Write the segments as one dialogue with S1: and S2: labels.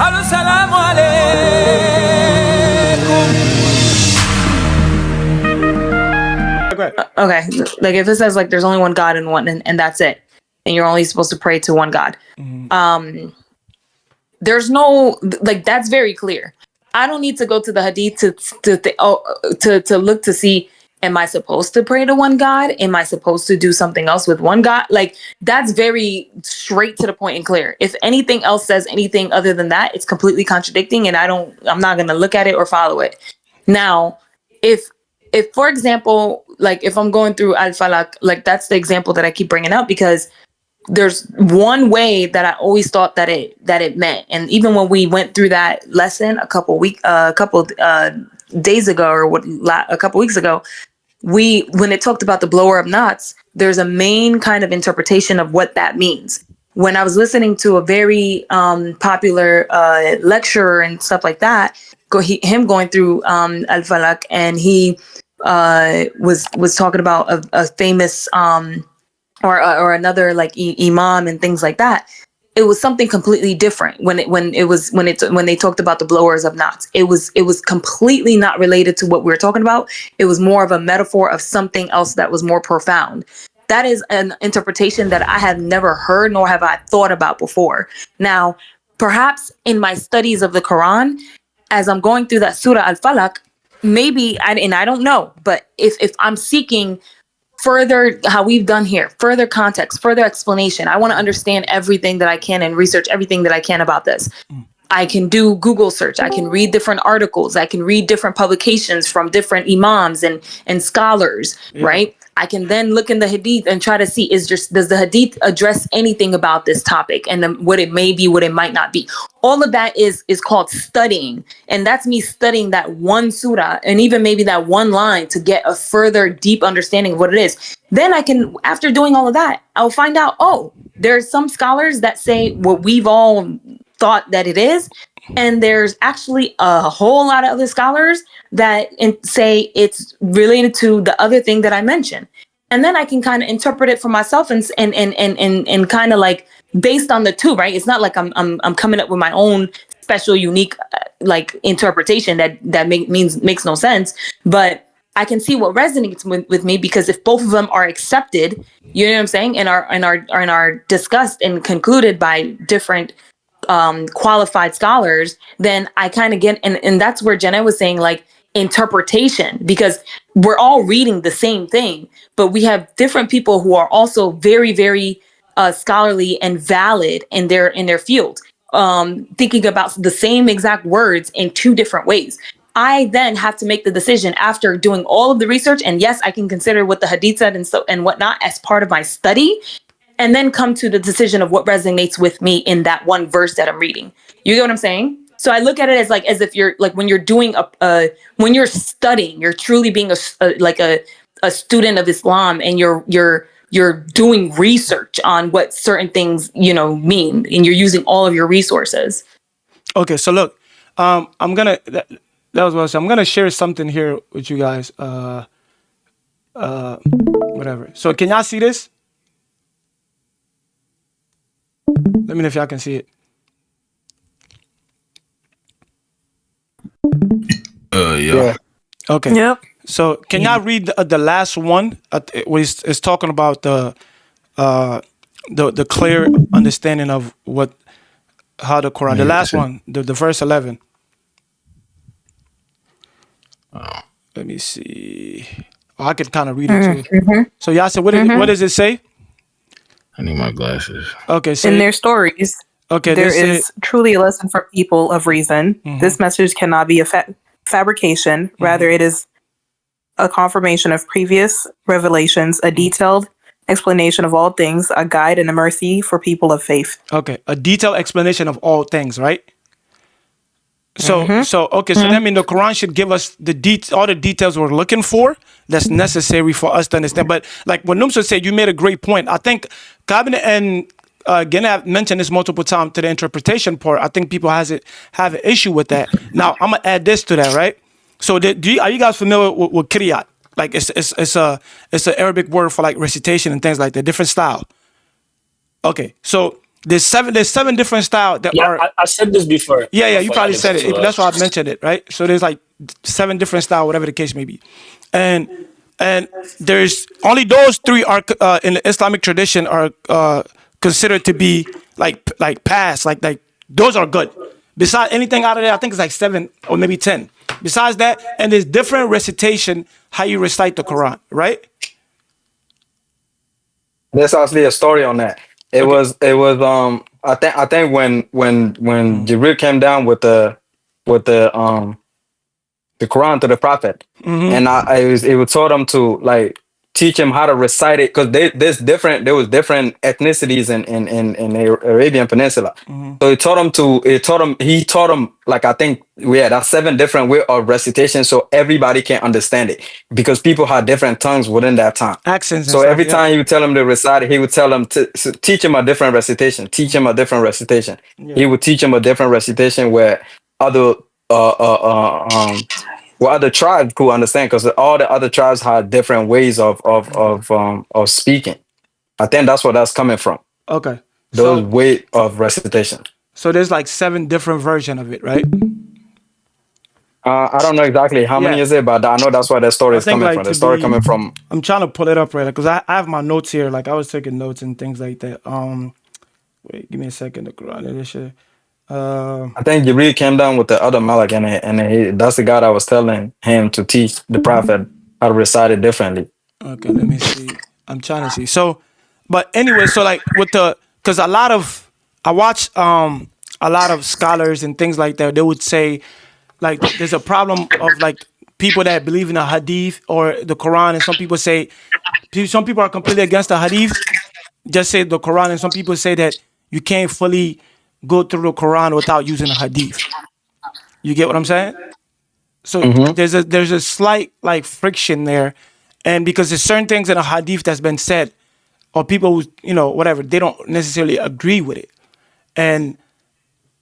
S1: Assalamu alaikum.
S2: Okay, like if it says like there's only one God and that's it, and you're only supposed to pray to one God. There's no like that's very clear. I don't need to go to the Hadith to look to see, am I supposed to pray to one God? Am I supposed to do something else with one God? Like that's very straight to the point and clear. If anything else says anything other than that, it's completely contradicting, and I'm not gonna look at it or follow it. Now, if for example, like if I'm going through Al-Falaq, like that's the example that I keep bringing up because there's one way that I always thought that it meant, and even when we went through that lesson a couple days ago or a couple weeks ago, when it talked about the blower of knots, there's a main kind of interpretation of what that means. When I was listening to a very popular lecturer and stuff like that, him going through Al-Falaq, and he was talking about a famous or another like imam and things like that. It was something completely different when they talked about the blowers of knots. It was completely not related to what we were talking about. It was more of a metaphor of something else that was more profound. That is an interpretation that I have never heard nor have I thought about before. Now, perhaps in my studies of the Quran, as I'm going through that Surah Al-Falaq, maybe, and I don't know, but if I'm seeking further, how we've done here, further context, further explanation, I want to understand everything that I can and research everything that I can about this. I can do Google search. I can read different articles. I can read different publications from different imams and scholars, right? I can then look in the Hadith and try to see, does the Hadith address anything about this topic and then what it may be, what it might not be. All of that is called studying. And that's me studying that one surah and even maybe that one line to get a further deep understanding of what it is. Then I can, after doing all of that, I'll find out, oh, there's some scholars that say what we've all thought that it is. And there's actually a whole lot of other scholars that say it's related to the other thing that I mentioned. And then I can kind of interpret it for myself and kind of like based on the two, right? It's not like I'm coming up with my own special, unique like interpretation that makes no sense. But I can see what resonates with me, because if both of them are accepted, you know what I'm saying, and are discussed and concluded by different qualified scholars, then I kind of get, and that's where Jenna was saying like interpretation, because we're all reading the same thing, but we have different people who are also very, very scholarly and valid in their field, thinking about the same exact words in two different ways. I then have to make the decision after doing all of the research, and yes, I can consider what the Hadith said and whatnot as part of my study, and then come to the decision of what resonates with me in that one verse that I'm reading. You get what I'm saying? So I look at it as if you're like, when you're doing when you're studying, you're truly being a student of Islam, and you're doing research on what certain things, mean, and you're using all of your resources.
S3: Okay, so look, I'm gonna share something here with you guys. Whatever. So can y'all see this? Let me know if y'all can see it.
S4: Yeah.
S3: Okay.
S2: Yep.
S3: So can y'all read the last one? Where it's talking about the clear understanding of how the Quran. The last one, the verse 11. Let me see. Oh, I could kind of read it too.
S2: Mm-hmm.
S3: So y'all said, what does it say?
S4: I need my glasses.
S3: Okay, so
S5: in their stories,
S3: okay,
S5: there is truly a lesson for people of reason.
S3: Mm-hmm.
S5: This message cannot be a fabrication.
S3: Mm-hmm.
S5: Rather, it is a confirmation of previous revelations, a detailed explanation of all things, a guide and a mercy for people of faith.
S3: Okay, a detailed explanation of all things, right? So,
S5: Mm-hmm.
S3: so that means the Quran should give us all the details we're looking for that's necessary for us to understand. But like what Numsa said, you made a great point. I think Cabinet and again, I've mentioned this multiple times to the interpretation part. I think people have an issue with that. Now, I'm gonna add this to that, right? So, are you guys familiar with qira'at? Like it's an Arabic word for like recitation and things like that, different style. Okay, so There's seven different styles that
S1: Yeah,
S3: are.
S1: I said this before.
S3: Yeah,
S1: My
S3: you
S1: fault, I
S3: probably
S1: didn't
S3: said
S1: cut
S3: it.
S1: you
S3: That's why
S1: off.
S3: I mentioned it, right? So there's like 7 different style, whatever the case may be, and there's only those 3 are in the Islamic tradition are considered to be like past, like those are good. Besides anything out of there, I think it's like 7 or maybe 10. Besides that, and there's different recitation how you recite the Quran, right?
S6: There's actually a story on that.
S3: Okay.
S6: It was I think when
S3: Mm.
S6: Jibril came down with the Quran to the Prophet,
S3: Mm-hmm.
S6: and it was told him to like teach him how to recite it because there was different ethnicities in the Arabian Peninsula.
S3: Mm-hmm.
S6: So he taught him like I think we had 7 different way of recitation so everybody can understand it because people had different tongues within that time.
S3: Accents and
S6: So
S3: stuff.
S6: every
S3: Yeah.
S6: time you tell him to recite it, he would tell him to teach him a different recitation. Teach him a different recitation.
S3: Yeah.
S6: He would teach him a different recitation where other uh uh uh um other tribes could understand because all the other tribes had different ways of speaking. I think that's where that's coming from.
S3: Okay.
S6: Those
S3: So
S6: way of recitation.
S3: there's like 7 different version of it, right?
S6: I don't know exactly how many
S3: Yeah.
S6: is it, but I know that's where the story
S3: I
S6: is
S3: think
S6: coming
S3: like
S6: from. The
S3: to
S6: story
S3: be.
S6: coming from.
S3: I'm trying to pull it up right because I have my notes here. Like I was taking notes and things like that. Wait, give me a second. The Quran edition.
S6: I think Jibril came down with the other Malak, that's the guy that was telling him to teach the prophet how to recite it differently.
S3: Okay, let me see. I'm trying to see. So, but anyway, so like with the, because I watch a lot of scholars and things like that. They would say like there's a problem of like people that believe in the Hadith or the Quran, and some people say some people are completely against the Hadith, just say the Quran, and some people say that you can't fully go through the Quran without using the Hadith. You get what I'm saying? So
S6: Hmm.
S3: there's a slight like friction there, and because there's certain things in a hadith that's been said, or people who whatever they don't necessarily agree with it, and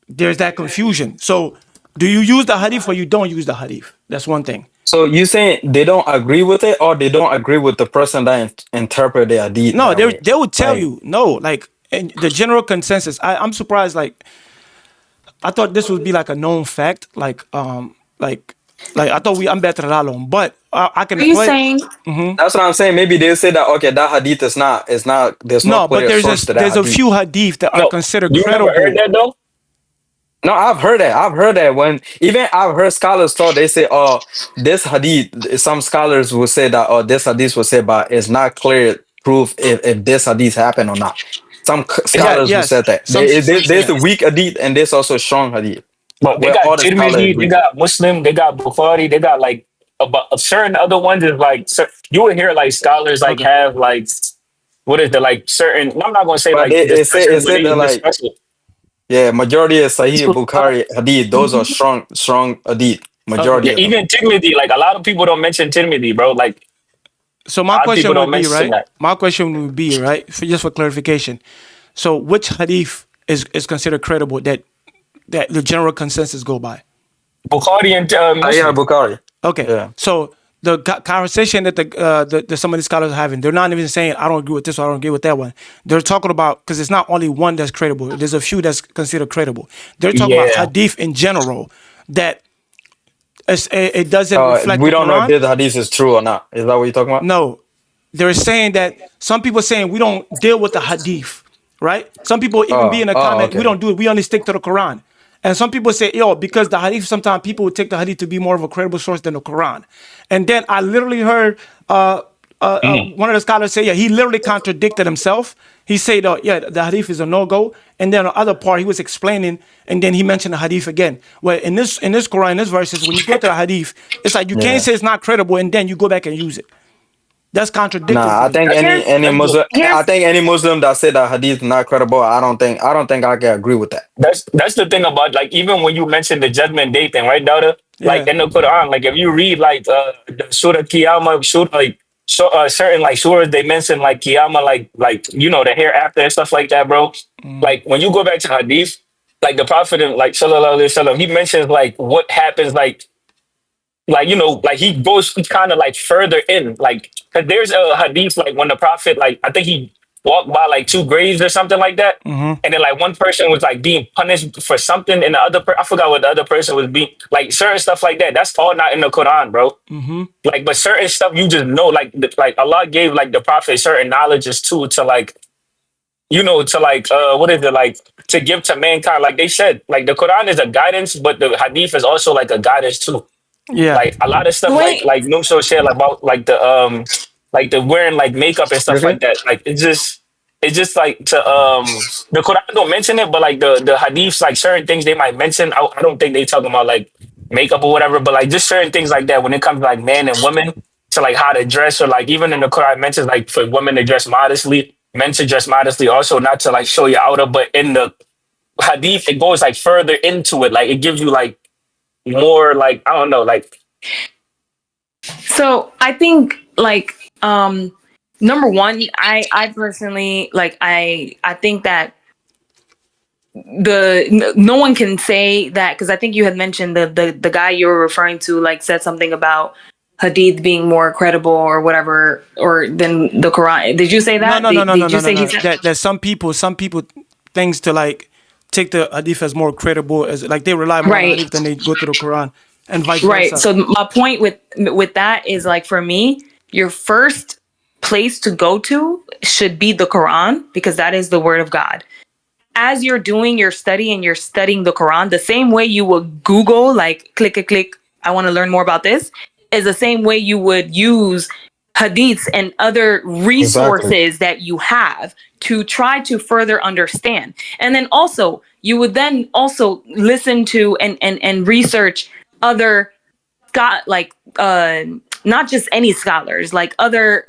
S3: there's that confusion. So do you use the hadith or you don't use the hadith? That's one thing.
S6: So you saying they don't agree with it, or they don't agree with the person that interpret the hadith
S3: No,
S6: that way?
S3: they would tell
S6: Like,
S3: you no, like and the general consensus. I'm surprised. Like I thought this would be like a known fact. Like I thought I'm better than alone, but I
S2: Are
S3: can
S2: you
S3: play.
S2: saying
S6: that's what I'm saying. Maybe they say that okay, that hadith is not. There's no
S3: No, but
S6: clear source to that
S3: there's a
S6: hadith.
S3: few hadith that are
S1: No,
S3: considered
S1: you never heard
S3: credible.
S1: that though?
S6: No, I've heard that. I've heard that when even I've heard scholars talk. They say, "Oh, this hadith." Some scholars will say that, "Oh, this hadith was said, but it's not clear proof if this hadith happened or not." Some
S3: Yeah,
S6: scholars will say
S3: yes.
S6: that. There's
S3: Yeah.
S6: a weak hadith and there's also strong hadith,
S1: But they
S6: where
S1: got
S6: all the scholars
S1: Tirmidhi, they
S6: agree.
S1: got Muslim, they got Bukhari, they got like about certain other ones is like you would hear like scholars like
S3: Okay.
S1: have like what is the like certain I'm not gonna say
S6: But
S1: like this
S6: it
S1: special, but
S6: said
S1: they
S6: that like
S1: discuss it.
S6: yeah, majority is Sahih Bukhari hadith. Those are strong hadith.
S3: Okay.
S6: Majority
S1: Yeah,
S6: of them.
S1: even Tirmidhi, like a lot of people don't mention Tirmidhi, bro. Like
S3: So
S1: a
S3: my
S1: lot of people
S3: question
S1: don't
S3: would be,
S1: mention
S3: right?
S1: that.
S3: My question would be, right, just for clarification. So which hadith is considered credible that the general consensus go by?
S1: Bukhari and
S6: Sahih
S1: Muslim.
S6: Bukhari.
S3: Okay.
S6: Yeah.
S3: So the conversation that the some of the scholars are having, they're not even saying I don't agree with this or I don't agree with that one. They're talking about because it's not only one that's credible. There's a few that's considered credible. They're talking about
S1: Yeah.
S3: hadith in general that it doesn't reflect
S6: We
S3: the
S6: don't know if
S3: Quran.
S6: this hadith is true or not. Is that what you're talking about?
S3: No, they're saying that some people are saying we don't deal with the hadith, right? Some people even be in a comment, we
S6: Okay.
S3: don't do it, we only stick to the Quran. And some people say, yo, because the hadith, sometimes people would take the hadith to be more of a credible source than the Quran. And then I literally heard one of the scholars say, yeah, he literally contradicted himself. He said, yeah, the hadith is a no-go. And then the other part, he was explaining, and then he mentioned the hadith again. Well, in this Quran, in this verses, when you go to the hadith, it's like you
S6: Yeah.
S3: can't say it's not credible, and then you go back and use it. That's contradicting
S6: Nah,
S3: to
S6: I
S3: me.
S6: think
S2: here's
S6: I
S2: here's
S6: think any Muslim that said that hadith not credible, I don't think I can agree with that.
S1: That's the thing about like even when you mention the judgment day thing, right, Daughter? Like
S3: Yeah.
S1: in the Quran, like if you read like the Surah Qiyamah, Surah like certain like surahs, they mention like Qiyamah, like you know the hereafter and stuff like that, bro. Like when you go back to Hadith, like the Prophet and like Sallallahu Alaihi Wasallam, he mentions like what happens like you know like he goes kind of like further in like because there's a Hadith like when the Prophet like I think he walked by like two graves or something like that, and then like one person was like being punished for something, and the other I forgot what the other person was being like certain stuff like that. That's all not in the Quran, bro. Like, but certain stuff you just know, like Allah gave like the Prophet certain knowledges too to like to like what is it like to give to mankind. Like they said, like the Quran is a guidance, but the Hadith is also like a guidance too.
S3: Yeah.
S1: Like a lot of stuff like Numso said about like the wearing like makeup and stuff like that. Like it's just like to the Quran don't mention it, but like the hadiths, like certain things they might mention. I don't think they talking about like makeup or whatever, but like just certain things like that when it comes to like men and women to like how to dress, or like even in the Quran it mentions like for women to dress modestly, men to dress modestly, also not to like show your outer, but in the hadith it goes like further into it, like it gives you like more like I don't know like.
S2: So I think like number one, I personally like I think that no one can say that, because I think you had mentioned the guy you were referring to like said something about Hadith being more credible or whatever or than the Quran. Did you say that?
S3: No.
S2: Did you say he said
S3: There's some people things to like take the Hadith as more credible, as like they rely more on Hadith than they go to the Quran, and vice versa.
S2: Right. So my point with that is like, for me, your first place to go to should be the Quran, because that is the word of God. As you're doing your study and you're studying the Quran, the same way you would Google, like click, I want to learn more about this, is the same way you would use hadiths and other resources that you have to try to further understand. And then also you would then also listen to and research other not just any scholars, like other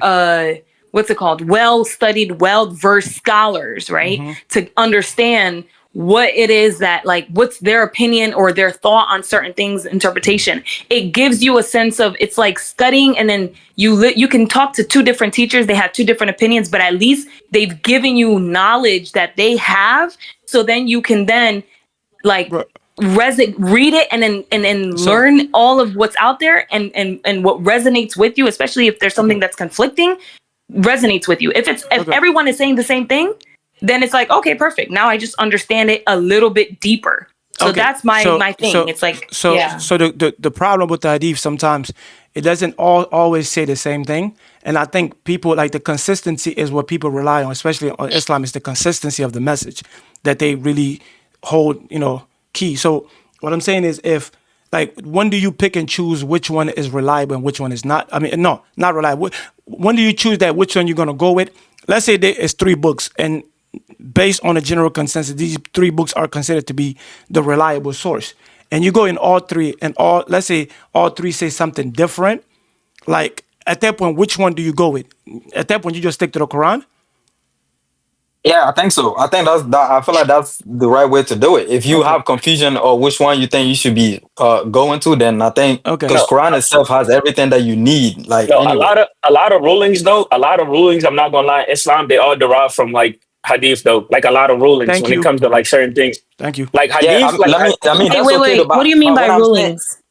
S2: what's it called, well-studied, well-versed scholars, right? To understand what it is that, like, what's their opinion or their thought on certain things, interpretation. It gives you a sense of, it's like studying, and then you can talk to two different teachers, they have two different opinions, but at least they've given you knowledge that they have, so then you can then like read it and then learn all of what's out there, and what resonates with you, especially if there's something that's conflicting, resonates with you. If everyone is saying the same thing, then it's like, okay, perfect. Now I just understand it a little bit deeper. So that's my thing. It's like,
S3: so the problem with the hadith, sometimes it doesn't always say the same thing. And I think people, like, the consistency is what people rely on, especially on Islam, is the consistency of the message that they really hold, key. So what I'm saying is, if, like, when do you pick and choose which one is reliable and which one is not? I mean, no, not reliable. When do you choose that which one you're going to go with? Let's say there is 3 books, and based on a general consensus, these 3 books are considered to be the reliable source. And you go in all 3, and let's say all 3 say something different. Like, at that point, which one do you go with? At that point, you just stick to the Quran?
S6: Yeah, I think so. I think I feel like that's the right way to do it. If you have confusion or which one you think you should be going to, then I think because Quran itself has everything that you need. Like,
S1: a lot of rulings though. A lot of rulings. I'm not gonna lie. Islam, they all derive from like hadith though. Like a lot of rulings it comes to like certain things.
S3: Thank you.
S1: Like hadith.
S6: Yeah,
S2: wait. What do you mean by rulings?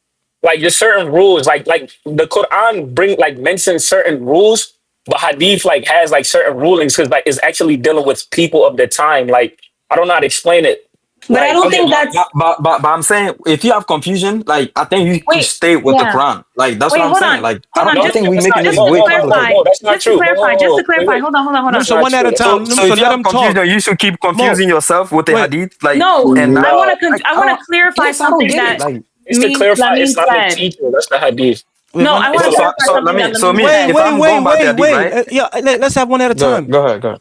S1: Like just certain rules. Like the Quran mentions certain rules. But hadith like has like certain rulings because like it's actually dealing with people of the time. Like I don't know how to explain it.
S2: But I don't think that's.
S6: But I'm saying, if you have confusion, like I think you should stay with the Quran. Like that's what I'm saying. Like I don't think we're making this way complicated.
S1: No, that's not true.
S2: Just to clarify. Hold on.
S3: So one at a time.
S6: So if you have confusion, you should keep confusing yourself with the hadith. Like
S2: no, I want to clarify something that.
S1: It's to clarify. It's not the teacher. That's the hadith.
S2: No, I want to clarify something.
S3: Wait. Let's have one at a time.
S6: Go ahead.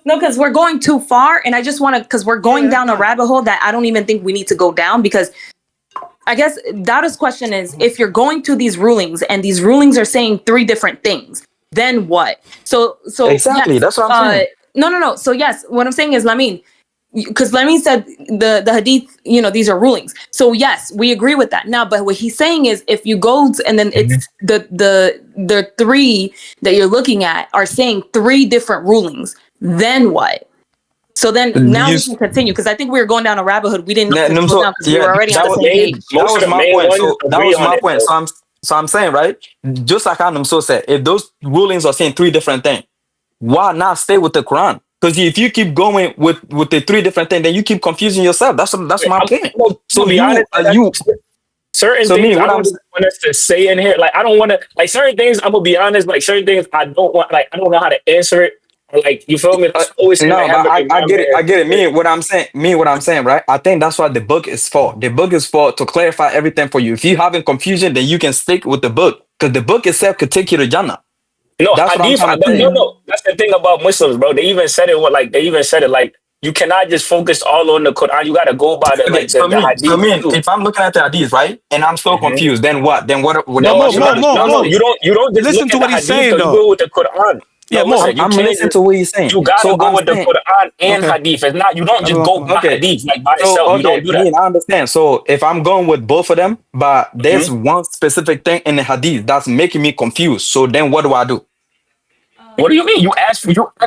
S2: No, because we're going too far, and I just want to, because we're going down a rabbit hole that I don't even think we need to go down, because I guess Dada's question is, if you're going to these rulings and these rulings are saying 3 different things, then what? So
S6: exactly,
S2: yes,
S6: that's what I'm saying.
S2: No. So yes, what I'm saying is, Lamin, because Lamin said the hadith, these are rulings. So yes, we agree with that. Now, but what he's saying is, if you go and then it's the 3 that you're looking at are saying 3 different rulings, then what? So then now we can continue, because I think we were going down a rabbit hole. We didn't know because we were already on the same page.
S6: That was my point. That was my point. So I'm saying, right? Just like Adam so said, if those rulings are saying 3 different things, why not stay with the Quran? Because if you keep going with the three different things, then you keep confusing yourself. That's my point.
S1: I'm
S6: So
S1: gonna be honest.
S6: you
S1: Certain
S6: so
S1: things
S6: me
S1: I
S6: what
S1: don't
S6: I'm
S1: even want us to say in here. Like I don't want to like certain things. I'm gonna be honest. Like certain things I don't want. Like I don't know how to answer it. Or like you feel me?
S6: uh,
S1: That's always saying like
S6: no, but
S1: having a
S6: I
S1: mom
S6: get it.
S1: there.
S6: I get it. What I'm saying, right? I think that's what the book is for. The book is for to clarify everything for you. If you having confusion, then you can stick with the book because the book itself could take you to Jannah.
S1: No,
S6: That's what I'm
S1: hadith.
S6: trying to tell
S1: No,
S6: you.
S1: no. That's the thing about Muslims, bro. They even said it. What like they even said it like you cannot just focus all on the Quran. You got to go by the
S6: Okay,
S1: like the
S6: so
S1: hadith
S6: me,
S1: too.
S6: if I'm looking at the hadith, right, and I'm so
S1: Mhm.
S6: confused, then what? Then
S3: But
S6: what
S1: No,
S3: Mo,
S6: should
S1: no,
S6: I
S3: Mo,
S6: do?
S3: Mo,
S1: no, no.
S3: Mo.
S1: You don't just
S3: Listen
S1: look
S3: to
S1: at the
S3: what he's
S1: hadith
S3: saying,
S1: though. You
S3: though.
S1: go with the Quran.
S3: Yeah,
S1: No,
S3: Mo.
S1: listen. You
S6: I'm
S1: can't
S6: listening
S1: just.
S6: to what he's saying.
S1: You gotta
S6: So
S1: go
S6: I'm
S1: with the
S6: saying,
S1: Quran and
S3: Okay.
S1: hadith. It's not. You don't just go by
S6: okay,
S1: hadith like by
S6: so
S1: itself. You don't
S6: okay,
S1: do that.
S6: me, I understand. So if I'm going with both of them, but
S1: Mhm.
S6: there's one specific thing in the hadith that's making me confused. So then what do I do?
S1: What do you mean? You ask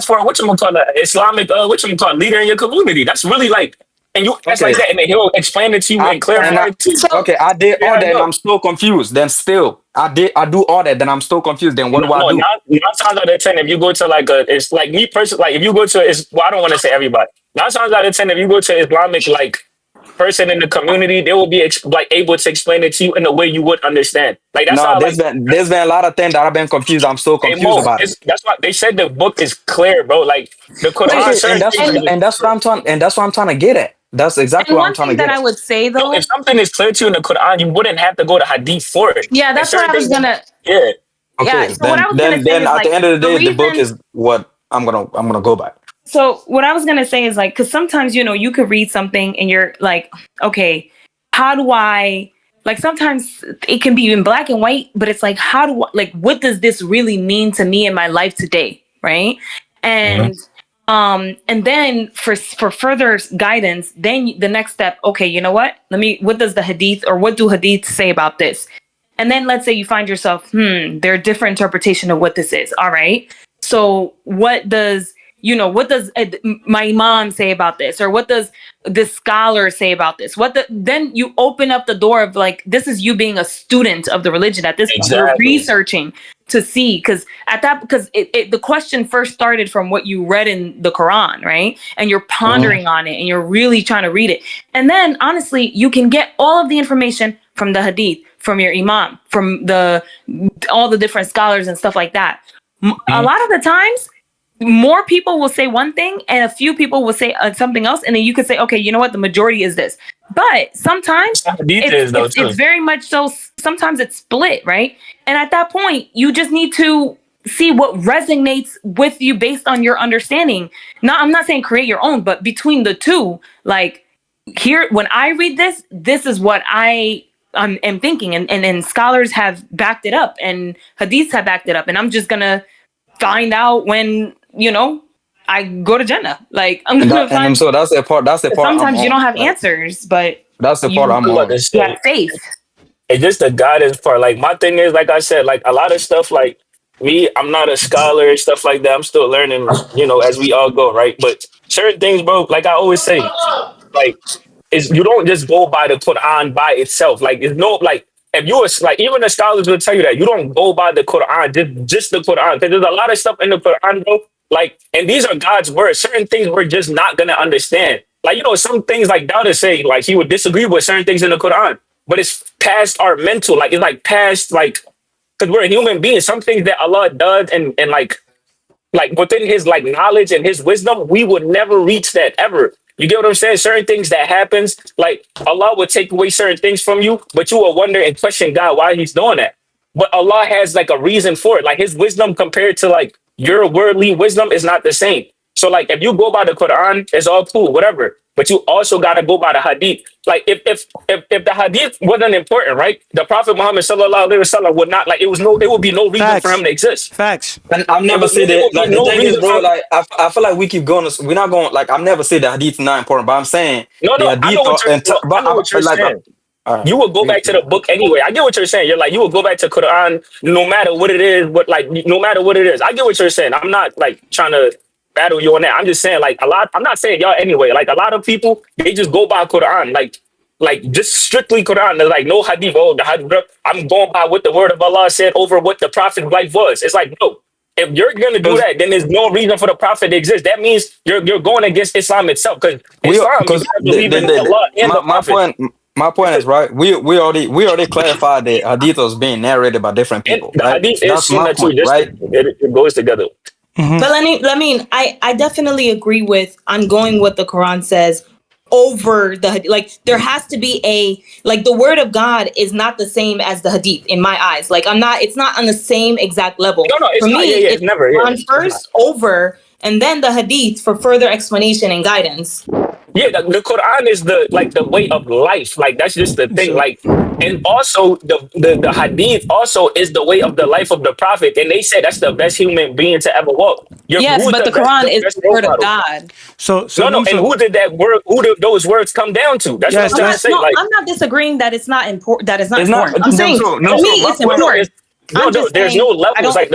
S1: for what you call an Islamic what you call leader in your community. That's really like, and you ask like
S6: Okay,
S1: that, and then he'll explain it to you
S6: I
S1: and
S6: and
S1: clarify
S6: I
S1: it to you.
S2: So
S6: okay, I did
S1: Yeah,
S6: all
S1: I
S6: that and
S1: know.
S6: I'm still confused. Then still, I do all that, then I'm still confused. Then what
S1: No,
S6: do I
S1: no,
S6: do?
S1: nine times out of ten, if you go to like a, it's like me personally, like if you go to, it's well, I don't want to say everybody. 9 times out of ten, if you go to Islamic like person in the community, they will be like able to explain it to you in a way you would understand. Like that's
S6: No,
S1: how like
S6: there's been a lot of things that I've been confused. I'm still
S1: hey
S6: confused
S1: Mo,
S6: about it.
S1: that's why they said the book is clear, bro. Like the Quran,
S6: Okay,
S2: wait,
S6: and
S1: certain things are just
S2: and
S6: that's what
S1: clear.
S6: I'm trying to get at. That's exactly
S2: and
S6: what I'm
S2: one
S6: trying to
S2: thing that
S6: get
S2: I
S6: at.
S2: would say
S1: No, if
S2: though,
S1: something is clear to you in the Quran, you wouldn't have to go to Hadith for it.
S2: yeah,
S1: Like
S2: that's what
S1: certain
S2: I was
S1: things,
S2: gonna.
S1: yeah.
S2: Yeah,
S6: Okay,
S2: so what I was gonna say
S6: then
S2: is
S6: at
S2: like
S6: the end of the
S2: the
S6: day, the book
S2: reason.
S6: is what I'm gonna go by.
S2: So what I was gonna say is like, because sometimes you could read something and you're like, okay, how do I like? Sometimes it can be in black and white, but it's like, how do I, like, what does this really mean to me in my life today, right?
S1: Mhm.
S2: And then for further guidance, then the next step, okay, you know what? What does the hadith or what do hadith say about this? And then let's say you find yourself, there are different interpretation of what this is. All right. So what does my mom say about this? Or what does this scholar say about this? Then you open up the door of like, this is you being a student of the religion at this point. You're
S1: Exactly.
S2: researching to see, because the question first started from what you read in the Quran, right? And you're
S1: Mhm.
S2: pondering on it and you're really trying to read it. And then honestly, you can get all of the information from the hadith, from your imam, from the all the different scholars and stuff like that. A
S1: Mhm.
S2: lot of the times, more people will say one thing and a few people will say something else, and then you could say, okay, you know what, the majority is this. But sometimes
S1: That's how Hadith
S2: it's
S1: is though
S2: it's it's
S1: too.
S2: very much so. Sometimes it's split, right? And at that point, you just need to see what resonates with you based on your understanding. Not, I'm not saying create your own, but between the two, like, here, when I read this is what am thinking, and scholars have backed it up, and hadiths have backed it up, and I'm just gonna find out when I go to Jannah. Like, I'm gonna
S6: And
S2: find.
S6: so that's the part I'm
S2: Sometimes you don't
S6: on.
S2: have
S6: Like
S2: answers, but
S6: that's the part
S2: you
S6: I'm
S1: I'm about to
S6: on.
S2: you have
S1: say
S2: faith.
S1: it's just the guidance part. Like my thing is, like I said, like a lot of stuff. Like me, I'm not a scholar and stuff like that. I'm still learning, as we all go, right? But certain things, bro. Like I always say, like is you don't just go by the Quran by itself. Like it's no like if you was like even the scholars will tell you that you don't go by the Quran, just the Quran. Because there's a lot of stuff in the Quran, bro. Like, and these are God's words. Certain things we're just not gonna understand. Like, some things like Dawda say, like he would disagree with certain things in the Quran, but it's past our mental, like it's like past like because we're a human being. Some things that Allah does and like within his like knowledge and his wisdom, we would never reach that ever. You get what I'm saying? Certain things that happens, like Allah would take away certain things from you, but you will wonder and question God why He's doing that. But Allah has like a reason for it. Like His wisdom compared to like your worldly wisdom is not the same. So like if you go by the Quran, it's all cool, whatever. But you also gotta go by the Hadith. Like if the Hadith wasn't important, right? The Prophet Muhammad sallallahu alaihi wasallam would not like it would be no reason for him
S3: Facts.
S1: to exist.
S3: Facts.
S6: And I've never said
S1: It
S6: that.
S1: would be
S6: Like the
S1: no
S6: thing is,
S1: reason
S6: bro.
S1: for.
S6: Like I feel like we keep going. We're not going. Like I've never said that hadith is not important. But I'm saying
S1: No,
S6: the
S1: no, I
S6: hadith
S1: know what you're. No, I
S6: but
S1: know what you're
S6: like
S1: saying.
S6: all right.
S1: You would go back to the book anyway. I get what you're saying. You're like you would go back to Quran no matter what it is. What like no matter what it is. I get what you're saying. I'm not like trying to battle you on that. I'm just saying like a lot. I'm not saying y'all anyway. Like a lot of people they just go by Quran. Like just strictly Quran. They're like no hadith. Oh, the hadith. I'm going by what the word of Allah said over what the prophet's life was. It's like no. If you're gonna do that, then there's no reason for the prophet to exist. That means you're going against Islam itself. Because Islam, you
S6: because
S1: gotta believe in Allah and the
S6: my
S1: prophet.
S6: point is right. We already clarified that hadith was being narrated by different
S1: And
S6: people,
S1: the
S6: right?
S1: hadith is
S6: That's my
S1: sunnah too.
S6: point,
S1: Just
S6: right?
S1: it goes together.
S2: But I definitely agree with on going what the Quran says over the hadith. Like there has to be a like the word of God is not the same as the hadith in my eyes. Like it's not on the same exact level.
S1: No, it's
S2: For
S1: not.
S2: me,
S1: Yeah,
S2: it's
S1: it's never. Yeah,
S2: Quran
S1: it's not.
S2: first over and then the hadith for further explanation and guidance.
S1: Yeah, the Quran is the way of life. Like that's just the thing.
S3: So
S1: Like, and also the Hadith also is the way of the life of the Prophet. And they say that's the best human being to ever walk.
S2: Yes,
S1: Who's
S2: but the
S1: the
S2: Quran is
S1: best
S2: the
S1: role
S2: word of
S1: model?
S2: God.
S3: so
S1: No, no. And
S3: Numsa,
S1: who did that word? Who did those words come down to? That's what I'm
S3: yes,
S1: trying to say. Like,
S2: I'm not disagreeing that it's not important. That it's not
S6: It's not
S2: important. I'm saying
S6: no
S2: for
S6: so
S2: me,
S6: my
S2: it's
S1: no,
S6: point.
S1: no. It's
S2: important.
S1: no,
S2: I'm
S1: no.
S2: just
S1: There's no
S2: saying I
S1: levels.
S2: don't.
S1: Like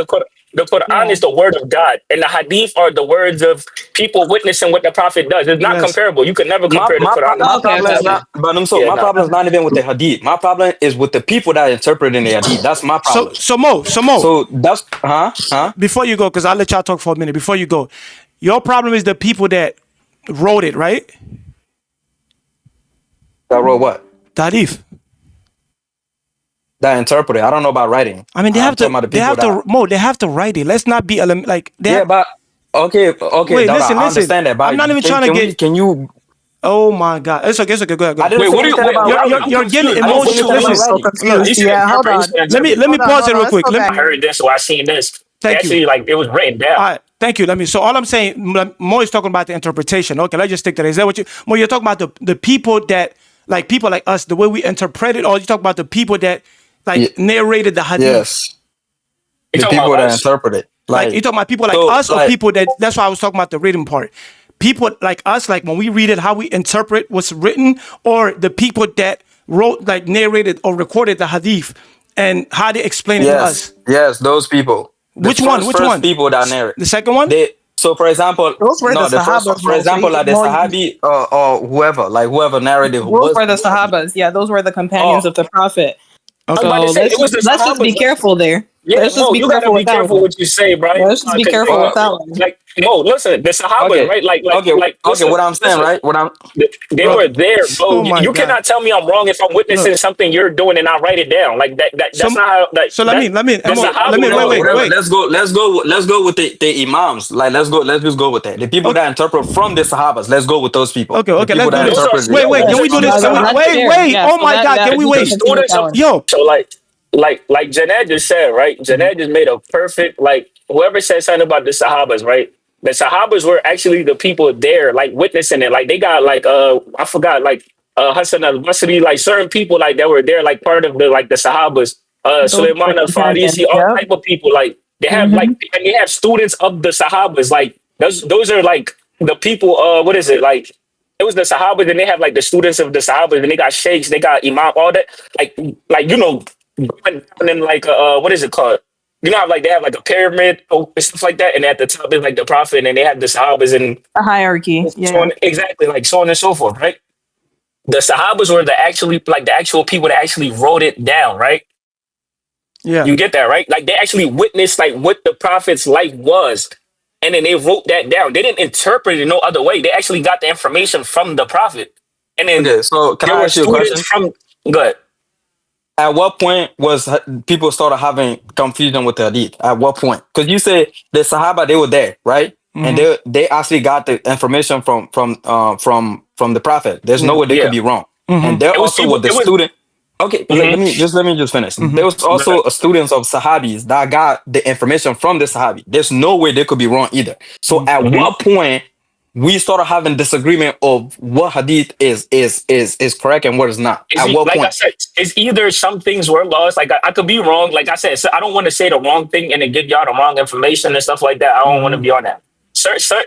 S1: the Quran
S2: Yeah.
S1: is the word of God, and the Hadith are the words of people witnessing what the Prophet does. It's not
S3: yes.
S1: comparable. You can never
S6: My
S1: compare the
S6: my
S1: Quran
S6: pro-
S1: to
S6: my
S1: the
S2: Okay.
S6: problem
S2: Okay.
S6: is
S2: Okay.
S6: not, but
S1: Yeah,
S6: my
S1: no.
S6: problem is not even with the hadith. My problem is with the people that interpret in the hadith. That's my
S3: So
S6: problem.
S3: Mo,
S6: So that's huh?
S3: before you go, because I'll let y'all talk for a minute. Before you go, your problem is the people that wrote it, right?
S6: That wrote what?
S3: The hadith.
S6: That interpreted. I don't know about writing.
S3: I mean,
S6: I'm talking about the people that.
S3: They have to write it. Let's not be like they
S6: Yeah,
S3: have.
S6: but okay,
S3: Wait,
S6: Dada,
S3: listen,
S6: I
S3: listen.
S6: understand that.
S3: I'm
S6: But
S3: not even trying to get.
S6: can you?
S3: Oh my God, it's okay, it's okay. Go ahead, go
S6: I
S3: ahead.
S6: didn't
S1: Wait,
S6: say
S1: what do you?
S6: anything
S1: Wait,
S6: about writing.
S1: I'm
S3: You're getting
S1: confused.
S6: I didn't say
S3: emotional.
S6: anything
S5: I'm
S6: about
S3: Listen,
S5: so
S6: writing.
S1: You
S3: look.
S5: confused.
S1: said
S5: Yeah, hold
S1: interpret. You
S5: on.
S1: said interpret.
S3: Let me pause it real
S5: Let's
S3: quick.
S5: go
S1: I
S5: back.
S1: heard this, or I seen this.
S3: Thank you.
S1: Actually, like it was written
S3: All
S1: down.
S3: right, thank you. Let me. So all I'm saying, Mo is talking about the interpretation. Okay, let's just stick to that. Is that what you? Mo, you're talking about the people that people like us, the way we interpret it, or you talk about the people that
S6: Ye-
S3: narrated the hadith.
S6: yes,
S1: You
S6: the
S1: talking about
S6: people that
S1: us?
S6: interpret it.
S3: Like you talking about people like
S6: So
S3: us or
S6: like
S3: people that that's why I was talking about the reading part. People like us, like when we read it, how we interpret what's written, or the people that wrote, like narrated or recorded the hadith and how they explain it to us.
S6: yes, those people. The
S3: Which one? Which
S6: first
S3: one?
S6: people that narrate.
S3: The second one?
S6: They so for example,
S5: Those were the
S6: no, the first one.
S5: Sahabas,
S6: For
S5: Mo. So
S6: example, like the
S5: Mo,
S6: Sahabi or whoever, like whoever narrated who
S5: those
S6: was
S5: were the
S6: what hadith.
S5: Sahabas. Yeah, those were the
S1: Oh,
S5: companions of the Prophet.
S1: I was
S3: Okay.
S1: about to
S5: So
S1: say it was the
S5: let's just be
S1: Sahabas.
S5: careful there.
S1: Yeah,
S5: Let's just
S1: Mo,
S5: be
S1: you gotta
S5: careful
S1: be
S5: with that
S1: careful
S5: one.
S1: what you say, right?
S5: Let's just be
S1: Because
S5: careful with that one.
S1: like Mo, listen, the Sahabas,
S6: Okay,
S1: right?
S6: okay, okay.
S1: Listen,
S6: What I'm saying,
S1: listen.
S6: right? What I'm
S1: They
S3: Bro.
S1: were there, bro.
S3: Oh my
S1: You
S3: God.
S1: cannot tell me I'm wrong if I'm
S3: Look.
S1: witnessing something you're doing and I write it down. Like that's
S3: So
S1: not how. Like
S3: so let
S1: that.
S3: me
S1: The
S3: Mo,
S1: Sahaba
S3: let me
S1: would
S3: wait,
S1: know,
S3: wait,
S1: bro.
S6: whatever.
S3: wait.
S6: Let's go with the imams. Like let's just go with that. The people
S3: Okay.
S6: that interpret from the Sahabas. Let's go with those people.
S3: Okay,
S6: The
S3: okay, let's
S6: people
S3: do
S6: that
S3: this.
S1: Those are
S6: interpret it.
S3: Wait,
S1: those
S3: can
S1: are
S3: we do
S1: the
S3: this? Can we
S1: Sahaba.
S5: That's
S3: wait,
S5: fair.
S3: wait.
S5: Yeah,
S3: Oh
S5: so
S3: my God, can we
S5: we can
S3: wait?
S5: continue with
S1: Students
S5: that
S1: of
S5: one.
S3: Yo.
S1: so like Janed just said, right? Janed just made a perfect like whoever said something about the Sahabas, right? The Sahabas were actually the people there, like witnessing it. Like they got like I forgot like Hassan al Basri, like certain people like that were there, like part of the Sahabas,
S5: Those were
S1: Sulaiman
S5: the
S1: al
S5: companions.
S1: Farisi, all
S5: Yep.
S1: type of people. Like they have like
S5: Mm-hmm.
S1: and they have students of the Sahabas. Like those are like the people. What is it like? It was the Sahabas, and they have like the students of the Sahabas, and they got sheikhs, they got imam, all that. Like going down in like what is it called? You know how like they have like a pyramid and stuff like that, and at the top is like the prophet, and they have the Sahabas and
S5: A hierarchy.
S1: so
S5: Yeah.
S1: on, exactly like so on and so forth, right? The Sahabas were the actual people that actually wrote it down, right?
S3: Yeah.
S1: You get that, right? Like they actually witnessed like what the prophet's life was, and then they wrote that down. They didn't interpret it no other way. They actually got the information from the prophet, and then
S6: Okay, so can
S1: there
S6: I
S1: were
S6: ask you a
S1: students
S6: question?
S1: from. Good.
S6: At what point was people started having confusion with the hadith? At what point? Because you say the Sahaba they were there, right? And
S3: Mm-hmm.
S6: they actually got the information from the Prophet. There's no
S3: Yeah.
S6: way they could
S1: Yeah,
S6: be wrong. And
S3: Mm-hmm.
S6: there
S1: it was
S6: also
S1: people.
S6: was the
S1: It was.
S6: student. Okay, let me just finish.
S3: Mm-hmm.
S6: There was also a students of Sahabis that got the information from the Sahabi. There's no way they could be wrong either. So at
S1: Mhm.
S6: what point we started having disagreement of what hadith is correct and what is not? At what
S1: Like I
S6: point?
S1: said, it's either some things were lost. Like I could be wrong. Like I said, so I don't want to say the wrong thing and then give y'all the wrong information and stuff like that. I don't want to
S3: Mm-hmm.
S1: be on that.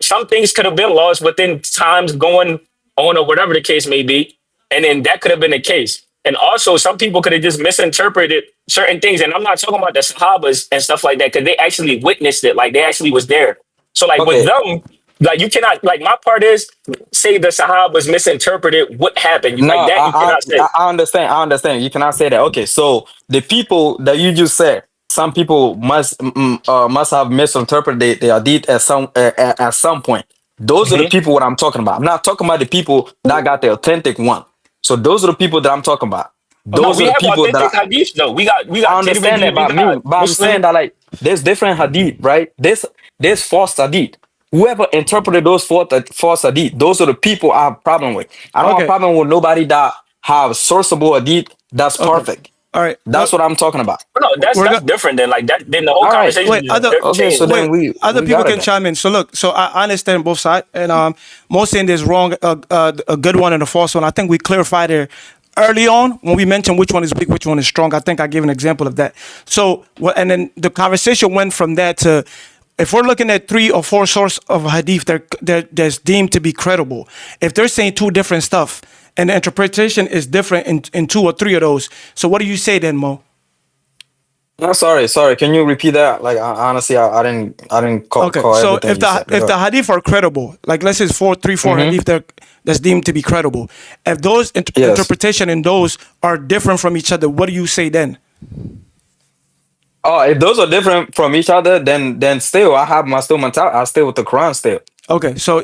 S1: Some things could have been lost within times going on or whatever the case may be, and then that could have been the case. And also, some people could have just misinterpreted certain things. And I'm not talking about the Sahabas and stuff like that because they actually witnessed it. Like they actually was there. So like with
S6: Okay,
S1: them, like you cannot like my part is say the Sahabas misinterpreted what happened.
S6: no,
S1: Like that you cannot say.
S6: I understand. I understand. You cannot say that. Okay, so the people that you just said, some people must have misinterpreted the hadith at some point. Those are the
S1: Mhm.
S6: people what I'm talking about. I'm not talking about the people that got the authentic one. So those are the people that I'm talking about.
S1: No,
S6: Those
S1: we
S6: are the
S1: have
S6: people that
S1: authentic hadith though. We got
S6: I understand
S1: Tirmidhi,
S6: that
S1: we
S6: about
S1: got
S6: me, but I'm
S1: Muslim.
S6: saying that like there's different hadith, right? There's false hadith. Whoever interpreted those false hadith, those are the people I have problem with. I don't have
S3: Okay.
S6: problem with nobody that have sourceable hadith that's
S3: Okay.
S6: perfect.
S3: All right.
S6: That's what I'm talking about.
S1: No, that's
S3: We're
S1: that's
S3: gonna
S1: different than like that. Then the whole
S6: All right.
S1: conversation
S3: wait.
S1: just
S3: Other
S6: Okay, so
S1: changed.
S6: then
S3: wait. Other
S6: we
S3: people
S6: got it
S3: can
S6: then.
S3: chime in. So look. So I understand both sides, and Mo saying there's wrong, a good one and a false one. I think we clarified it early on when we mentioned which one is weak, which one is strong. I think I gave an example of that. So and then the conversation went from that to, if we're looking at 3 or 4 sources of hadith that's deemed to be credible, if they're saying 2 different stuff and the interpretation is different in 2 or 3 of those, so what do you say then, Mo?
S6: No, sorry. Can you repeat that? Like honestly, I didn't
S3: Okay,
S6: call
S3: so
S6: everything you said.
S3: if the hadith are credible, like let's say it's 4
S6: Mm-hmm.
S3: hadith that's deemed to be credible, if those
S6: Yes.
S3: interpretation in those are different from each other, what do you say then?
S6: Oh, if those are different from each other, then still I have my still mentality. I stay with the Quran still.
S3: Okay, so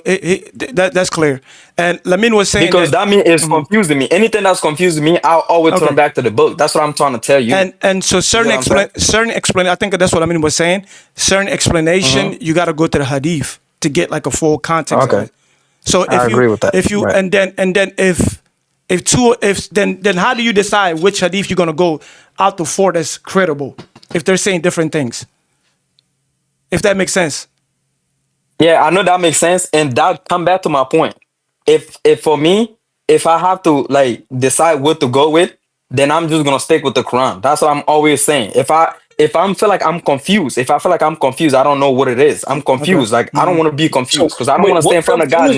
S3: that's clear. And Lamin was saying
S6: Because
S3: that,
S6: that mean it's confusing me. Anything that's confusing me, I'll always
S3: okay,
S6: turn back to the book. That's what I'm trying to tell you.
S3: and so
S6: You
S3: certain
S6: know what I'm saying?
S3: I think that's what Lamin was saying. Certain explanation, you got to go to the hadith to get like a full context of
S6: Okay.
S3: it. So
S6: I agree with that.
S3: if you
S6: Right.
S3: and then if then how do you decide which hadith you're gonna go out to 4 that's credible if they're saying different things? If that makes sense.
S6: Yeah, I know that makes sense, and that come back to my point. If for me, if I have to like decide what to go with, then I'm just gonna stick with the Quran. That's what I'm always saying. If I feel like I'm confused, if I feel like I'm confused, I don't know what it is. I'm
S3: Okay.
S6: confused. Like I don't want to be
S1: So
S6: confused because I don't
S1: wait,
S6: want to stay in front of God.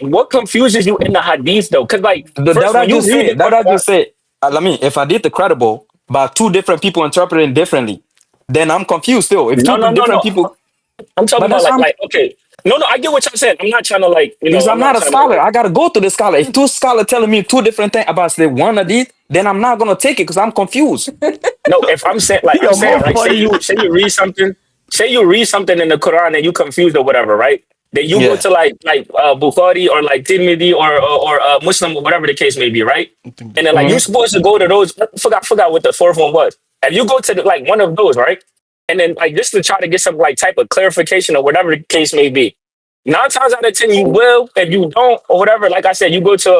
S1: what confuses you in the hadith though? Because like
S6: That
S1: first
S6: what I
S1: when you
S6: just
S1: read
S6: said.
S1: the
S6: That what I
S1: Quran,
S6: just said. Let me. If I did the credible, but 2 different people interpreting differently, then I'm confused still. If
S1: no,
S6: 2
S1: no, no,
S6: different
S1: no.
S6: people,
S1: I'm talking
S6: but
S1: about
S6: that's
S1: like
S6: how
S1: like okay. No, no, I get what you're saying. I'm not trying to like,
S6: because
S1: I'm
S6: I'm
S1: not
S6: not a
S1: trying to
S6: scholar.
S1: like
S6: I gotta go to the scholar. If 2 scholars telling me 2 different things about the one hadith, then I'm not gonna take it because I'm confused.
S1: no, if I'm saying like I'm
S3: Yo,
S1: saying
S3: more
S1: like
S3: funny.
S1: say you read something, say you read something in the Quran and you confused or whatever, right? Then you go
S6: Yeah.
S1: to like Bukhari or like Tirmidhi or Muslim or whatever the case may be, right? And then like you're
S6: Hmm.
S1: supposed to go to those. Forgot what the fourth one was. If you go to like one of those, right? And then like just to try to get some like type of clarification or whatever the case may be. 9 times out of 10 you will. If you don't or whatever, like I said, you go to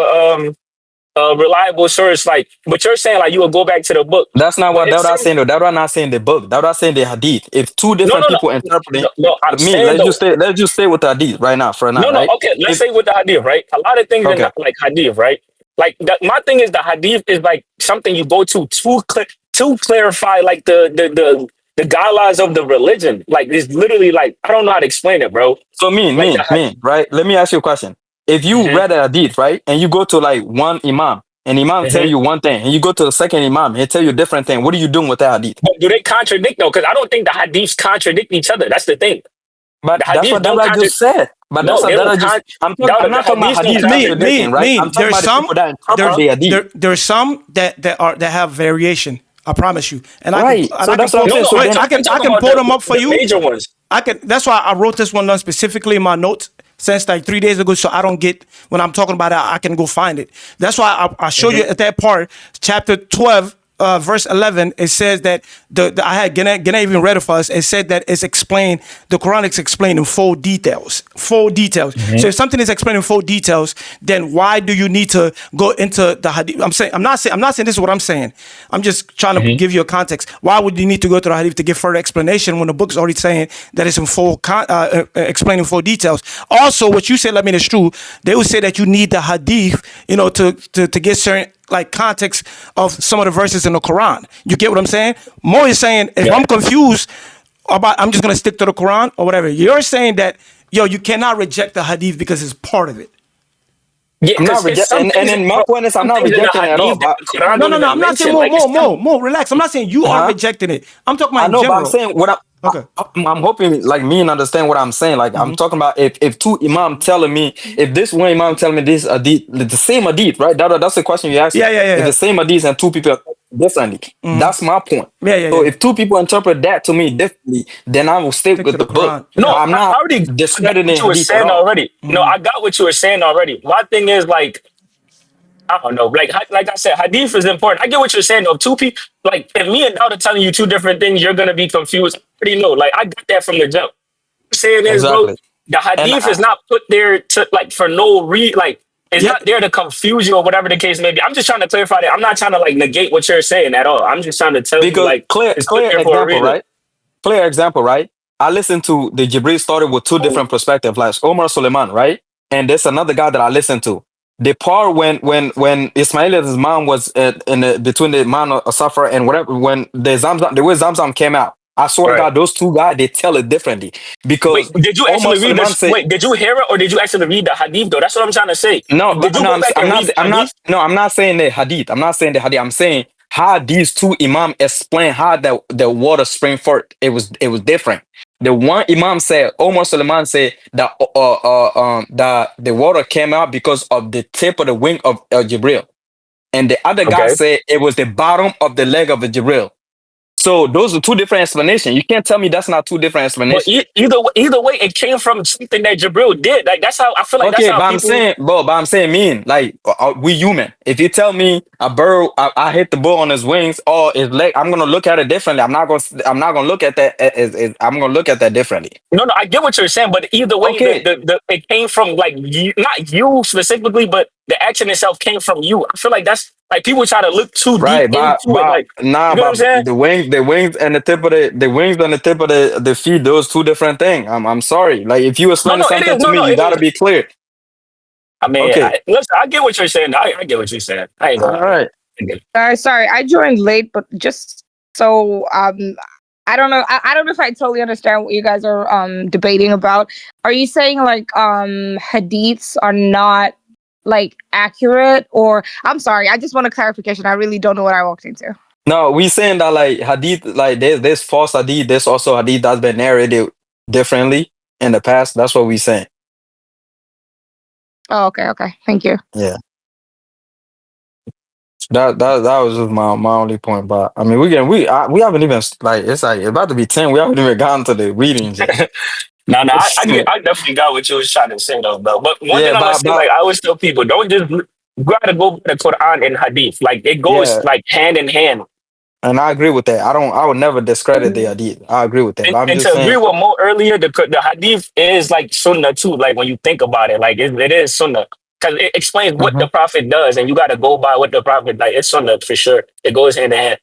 S1: a reliable source. Like, but you're saying like you will go back to the book.
S6: That's not
S1: But
S6: what
S1: it
S6: that what I'm
S1: seems
S6: saying though. That what I'm not saying the book. That what I'm saying the hadith. If 2
S1: no,
S6: different
S1: no, no,
S6: people interpreting,
S1: no, no. I'm
S6: me,
S1: saying though,
S6: let's just stay with the hadith right now for now,
S1: no, no.
S6: right?
S1: Okay, let's
S6: If
S1: say with the hadith, right? A lot of things are
S6: okay.
S1: not like hadith, right? Like my thing is the hadith is like something you go to clarify like the guidelines of the religion. Like it's literally like I don't know how to explain it, bro.
S6: So
S1: Like the
S6: right? Let me ask you a question. If you
S1: Mhm,
S6: read a hadith, right, and you go to like one imam, and imam tell
S1: mhm.
S6: you one thing, and you go to the second imam, he tell you a different thing. What are you doing with that hadith?
S1: But do they contradict though? Because I don't think the hadiths contradict each other. That's the thing.
S6: But
S1: The
S6: that's
S1: hadiths
S6: what that
S1: don't
S6: I just
S1: contradict.
S6: said. But that's
S1: No,
S6: what
S1: they
S6: that
S1: don't
S6: I just. I'm
S1: the
S6: not talking about
S1: hadiths don't
S6: hadith
S1: contradict.
S6: contradicting, right? I'm talking
S3: There's
S6: about the
S3: some
S6: people that interpret
S3: there
S6: the hadith.
S3: there's some that have variation. I promise you, and
S6: Right. So
S3: I can
S6: that's what I'm
S3: pull.
S6: saying.
S1: No,
S6: So
S1: I'm,
S3: Wait,
S6: then,
S1: ta- I'm
S3: I
S1: talking
S3: can
S1: about
S3: pull them up for
S1: the
S3: you.
S1: major ones.
S3: I can. That's why I wrote this one down specifically in my notes since like 3 days ago, so I don't get when I'm talking about it. I can go find it. That's why I show you at that part, chapter 12. Verse 11, it says that I had Gana even read it for us. It said that it's explained, the Quran is explained in full details. Full details. So if something is explained in full details, then why do you need to go into the hadith? I'm not saying this is what I'm saying. I'm just trying to give you a context. Why would you need to go to the hadith to give further explanation when the book is already saying that it's in full explaining full details? Also, what you said, I mean, is true. They would say that you need the hadith, to get certain like context of some of the verses in the Quran. You get what I'm saying? Mo is saying if
S1: Yeah.
S3: I'm confused about, I'm just gonna stick to the Quran or whatever. You're saying that you cannot reject the hadith because it's part of it.
S1: Yeah,
S6: I'm not
S1: because it's some
S6: rejecting, and
S1: things,
S6: then my
S1: bro,
S6: point is, I'm
S1: some
S6: not
S1: things in the
S6: rejecting it at all.
S1: hadith that
S6: But
S1: the Quran
S3: No,
S1: don't
S3: no,
S1: even
S3: I'm not saying
S1: mention. Like it's
S3: more. Relax. I'm not saying you are
S6: huh?
S3: rejecting it. I'm talking about
S6: I
S3: in
S6: know, but I'm
S3: general.
S6: saying what
S3: Okay.
S6: I'm hoping like me and understand what I'm saying. Like I'm talking about if 2 imam telling me, if this one imam telling me this hadith, the same hadith, right? That's the question you asked me.
S3: Yeah.
S6: If the same hadith and 2 people, differently. That's my point.
S3: Yeah.
S6: So if two people interpret that to me differently, then I will stick
S3: Stick
S6: with
S3: to
S6: the
S3: the
S6: book.
S3: Quran.
S1: No,
S3: Yeah.
S6: I'm
S1: I
S6: not
S1: already got
S6: discrediting
S1: what you were
S6: hadith at
S1: saying
S6: all.
S1: already. No, I got what you were saying already. My thing is I don't know. Like I said, hadith is important. I get what you're saying. Though two people, like if me and Dowd are telling you two different things, you're gonna be confused. I already know. Like I got that from the jump. What I'm saying is, bro,
S6: Exactly.
S1: the
S6: And
S1: hadith is not put there to like for no like it's
S3: Yeah.
S1: not there to confuse you or whatever the case may be. I'm just trying to clarify that. I'm not trying to like negate what you're saying at all. I'm just trying to tell you
S6: because
S1: like
S6: clear
S1: it's put
S6: clear
S1: there for a
S6: example,
S1: reason.
S6: right? Clear example, right? I listened to the Jibril story with two different perspectives, like Omar Suleiman, right? And there's another guy that I listened to. The part when Ismail's mom was in the, between the man of Safar and whatever, when the way Zamzam came out, I swear to
S1: Right.
S6: God, those two guys they tell it differently
S1: Wait,
S6: because
S1: did you
S6: Omar
S1: actually read
S6: Suleiman
S1: this?
S6: said.
S1: Wait, did you hear it or did you actually read the hadith though? That's what I'm trying to say.
S6: No,
S1: Did you
S6: no,
S1: go back and read the hadith?
S6: I'm not saying the hadith. I'm not saying the hadith. I'm saying how these two imam explain how the water spring forth. It was different. The one imam said, Omar Suleiman said that the water came out because of the tip of the wing of Jibril, and the other guy
S1: Okay.
S6: said it was the bottom of the leg of the Jibril. So those are two different explanations. You can't tell me that's not two different
S1: But
S6: explanations.
S1: either way, it came from something that Jabril did. Like that's how I feel like that's
S6: Okay,
S1: how
S6: but
S1: people.
S6: I'm saying, mean, like, we human. If you tell me a bird, I hit the bull on his wings or his leg, I'm gonna look at it differently. I'm not gonna look at that. I'm gonna look at that differently.
S1: No, I get what you're saying, but either way,
S6: Okay,
S1: it came from like you, not you specifically, but the action itself came from you. I feel like that's like people try to look too deep
S6: right,
S1: into it. Like
S6: nah,
S1: you know what I'm
S6: but
S1: saying?
S6: the wings and the wings and the tip of the feet, those two different things. I'm sorry. Like if you
S1: No,
S6: explaining
S1: no, it
S6: something
S1: is.
S6: to
S1: No,
S6: me,
S1: no,
S6: you
S1: it
S6: gotta
S1: is.
S6: be clear.
S1: I mean,
S6: Okay,
S1: listen, I get what you're saying. I get what you're saying. I ain't
S6: all
S1: gonna lie.
S6: right.
S1: I get it.
S7: Sorry, I joined late, but just so I don't know. I don't know if I totally understand what you guys are debating about. Are you saying like hadiths are not like accurate, or I'm sorry, I just want a clarification. I really don't know what I walked into.
S6: No, we saying that like hadith, like there's false hadith. There's also hadith that's been narrated differently in the past. That's what we saying.
S7: Oh, okay. Thank you.
S6: Yeah, that was just my only point. But I mean, we haven't even like it's like about to be 10. We haven't even gotten to the readings yet.
S1: No, I definitely got what you was trying to say though, bro. But one thing
S6: Yeah,
S1: I'm gonna say, like I always tell people, don't just you gotta go by the Quran and Hadith. Like it goes
S6: yeah,
S1: like hand in hand.
S6: and I agree with that. I would never discredit the hadith. I agree with that. But I'm
S1: And
S6: just
S1: to agree
S6: saying.
S1: with Mo earlier, the Hadith is like Sunnah too. Like when you think about it, like it is Sunnah because it explains what the
S6: Mhm.
S1: Prophet does, and you gotta go by what the Prophet like. It's Sunnah for sure. It goes hand in hand.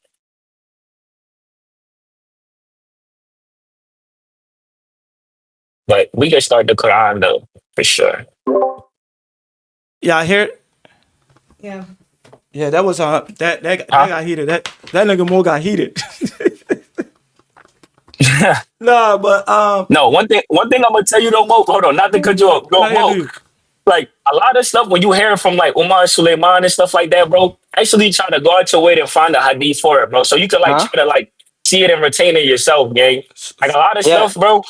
S1: But we can start the Quran though for sure.
S3: Yeah, I hear.
S2: Yeah.
S3: Yeah, that was that
S1: Huh?
S3: got heated. That nigga more got heated. Nah, but
S1: No, one thing I'm gonna tell you though, Mo. Hold on, not to cut you off. Yo,
S3: nah, yeah,
S1: Mo.
S3: dude.
S1: Like a lot of stuff when you hear it from like Umar Suleiman and stuff like that, bro. Actually, try to go out your way to find a hadith for it, bro. So you can like
S6: Huh?
S1: try to like see it and retain it yourself, gang. Like a lot of
S6: Yeah,
S1: stuff, bro.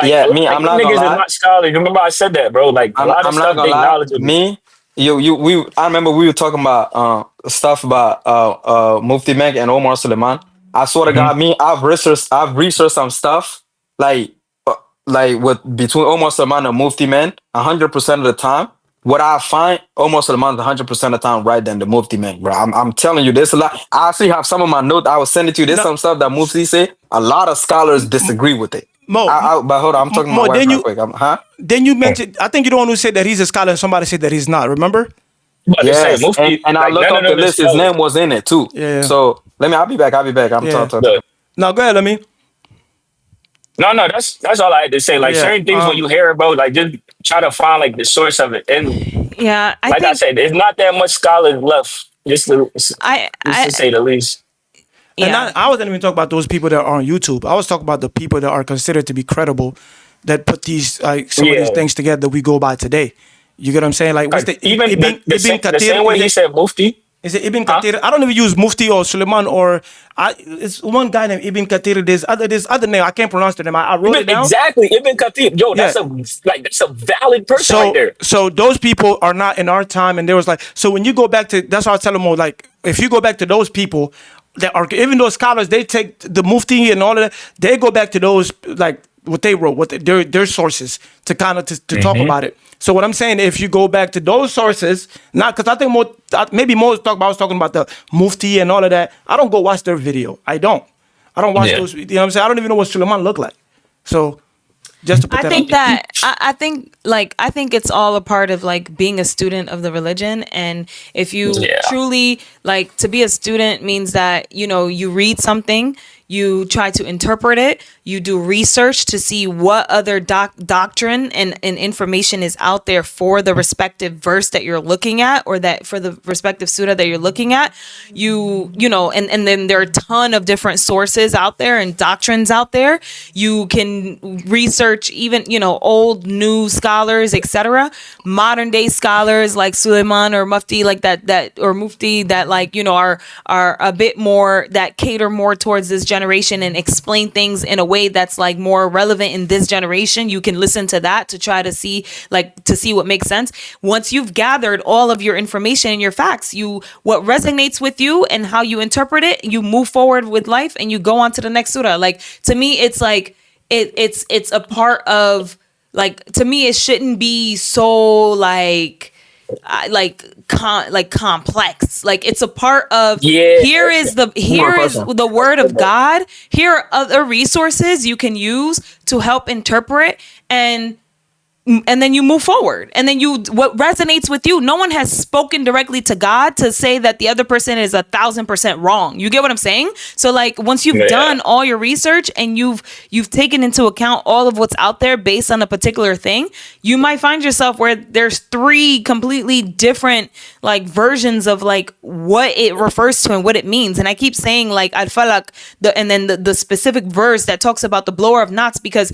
S6: yeah. Me,
S1: Like
S6: I'm
S1: them
S6: not gonna
S1: niggas is
S6: lie.
S1: not scholars. Remember I said that, bro. Like a lot of
S6: I'm not
S1: stuff
S6: gonna
S1: they
S6: lie.
S1: knowledgeable.
S6: Me, we. I remember we were talking about stuff about Mufti Menk and Omar Suleiman. I swear to
S1: Mhm.
S6: God, me, I've researched some stuff like uh, like with between Omar Suleiman and Mufti Men. 100% of the time, what I find Omar Suleiman is 100% of the time right than the Mufti Men, bro. I'm telling you, there's a lot. I actually have some of my notes. I will send it to you. There's
S3: No,
S6: some stuff that Mufti say. A lot of scholars disagree with it. But hold on, I'm talking to my
S3: Mo,
S6: wife right quick. Huh?
S3: then you mentioned. I think you're the one who said that he's a scholar, and somebody said that he's not. Remember?
S1: I'm about to say
S6: Yes,
S1: Mufti,
S6: and I
S1: like
S6: look
S1: none of
S6: up the
S1: them is
S6: list. His
S1: scholars.
S6: name was in it too.
S3: Yeah,
S6: So let me. I'll be back. I'll be back. I'm
S3: yeah.
S6: talking.
S1: But
S3: No, go ahead. Let me.
S1: no, that's all I had to say. Like
S3: Yeah.
S1: certain things when you hear it, bro, like just try to find like the source of it. And
S2: Yeah, I
S1: like I
S2: think
S1: said, there's not that much scholars left, just to say the least.
S3: And
S2: yeah.
S3: I wasn't even talking about those people that are on YouTube. I was talking about the people that are considered to be credible, that put these like some of these
S1: Yeah.
S3: things together that we go by today. You get what I'm saying? Like what's
S1: Like
S3: the
S1: even
S3: Ibn
S1: the
S3: Kathir?
S1: same way he said Mufti.
S3: Is it Ibn
S1: Huh?
S3: Kathir? I don't even use Mufti or Suleiman or it's one guy named Ibn Kathir. There's other name I can't pronounce the name. I wrote it down.
S1: Exactly, Ibn Khatib. Yo,
S3: Yeah.
S1: that's a valid person right there.
S3: So those people are not in our time, and there was like, so when you go back to, that's how I tell them all, like, if you go back to those people, that are, even those scholars, they take the Mufti and all of that, they go back to those, like what they wrote, what their sources to kind of to talk about it. So what I'm saying, if you go back to those sources, not because I think maybe Mo was talking about the Mufti and all of that. I don't go watch their video. I don't watch those. You know what I'm saying? I don't even know what Suleiman looked like. So just to put
S2: I think I think it's all a part of like being a student of the religion. And if you truly like, to be a student means that, you know, you read something, you try to interpret it, you do research to see what other doctrine and information is out there for the respective verse that you're looking at, or that for the respective surah that you're looking at. You know, and then there are a ton of different sources out there and doctrines out there. You can research even, you know, old, new scholars, etc. Modern day scholars like Suleiman or Mufti, like that or Mufti that, like, you know, are a bit more, that cater more towards this generation and explain things in a way that's like more relevant in this generation. You can listen to that to try to see what makes sense. Once you've gathered all of your information and your facts, what resonates with you and how you interpret it, you move forward with life and you go on to the next surah. Like, to me, it's like it's a part of, like, to me, it shouldn't be so complex. Like, it's a part of, here is the word of God. Here are other resources you can use to help interpret, and then you move forward, and then what resonates with you. No one has spoken directly to God to say that the other person is 1,000% wrong. You get what I'm saying? So like, once you've done all your research and you've taken into account all of what's out there based on a particular thing, you might find yourself where there's 3 completely different like versions of like what it refers to and what it means. And I keep saying like al-falaq, and then the specific verse that talks about the blower of knots, because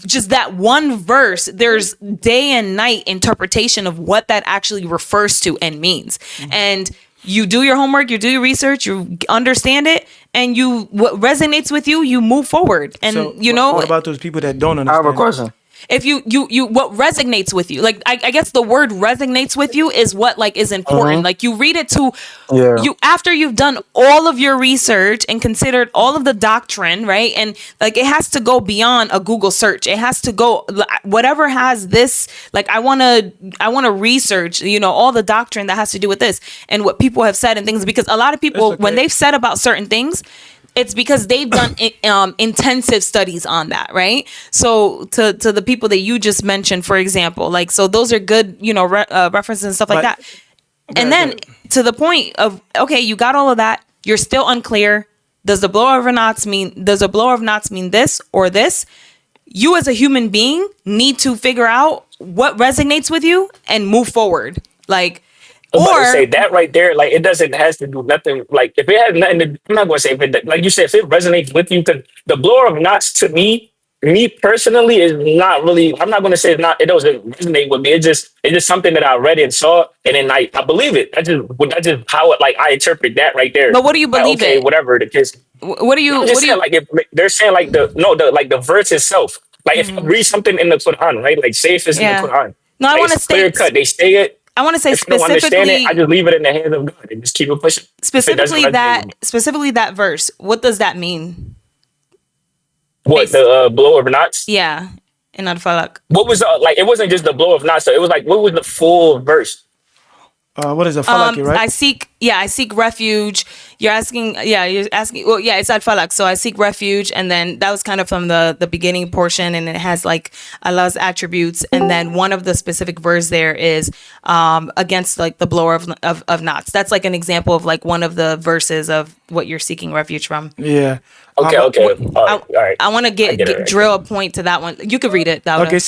S2: just that one verse, there's day and night interpretation of what that actually refers to and means. And you do your homework, you do your research, you understand it, and what resonates with you, you move forward. And
S3: so
S2: you know,
S3: what about those people that don't understand?
S6: I have a question.
S2: If you what resonates with you, like, I guess the word resonates with you is what like is important. Like, you read it to you after you've done all of your research and considered all of the doctrine, right? And like, it has to go beyond a Google search. It has to go, whatever has this, like, I want to research, you know, all the doctrine that has to do with this and what people have said and things, because a lot of people, when they've said about certain things, it's because they've done intensive studies on that, right? So to the people that you just mentioned, for example, like, so those are good, you know, references and stuff like that. And then to the point of, okay, you got all of that, you're still unclear. Does a blower of knots mean this or this? You as a human being need to figure out what resonates with you and move forward. Like,
S1: I'm about to say that right there, like, it has to do nothing. Like, if it has nothing to, I'm not going to say if it, like you said, if it resonates with you, because the blower of knots to me personally is not really, I'm not going to say it doesn't resonate with me. It's just something that I read and saw, and then I believe it. That's just how it, like, I interpret that right there.
S2: But what do you believe
S1: in? Whatever the case.
S2: What do you?
S1: Like, if they're saying like the verse itself. Like, if I read something in the Quran, right? Like, say if it's in the Quran.
S2: No, I want to
S1: clear cut. They say it.
S2: I want to say
S1: if specifically, I don't understand it, I just leave it in the hands of God and just keep it pushing.
S2: Specifically that verse. What does that mean?
S1: What, the blow of knots?
S2: Yeah, in Al-Falaq.
S1: What was like? It wasn't just the blow of knots. So it was like, what was the full verse?
S3: What is a falaki, right?
S2: I seek refuge. You're asking. Well, yeah, it's Al-Falaq. So I seek refuge, and then that was kind of from the beginning portion, and it has like Allah's attributes, and then one of the specific verse there is against like the blower of knots. That's like an example of like one of the verses of what you're seeking refuge from.
S3: Yeah.
S1: Okay. All right.
S2: I want to drill a point to that one. You could read it. Dawda.
S3: Okay.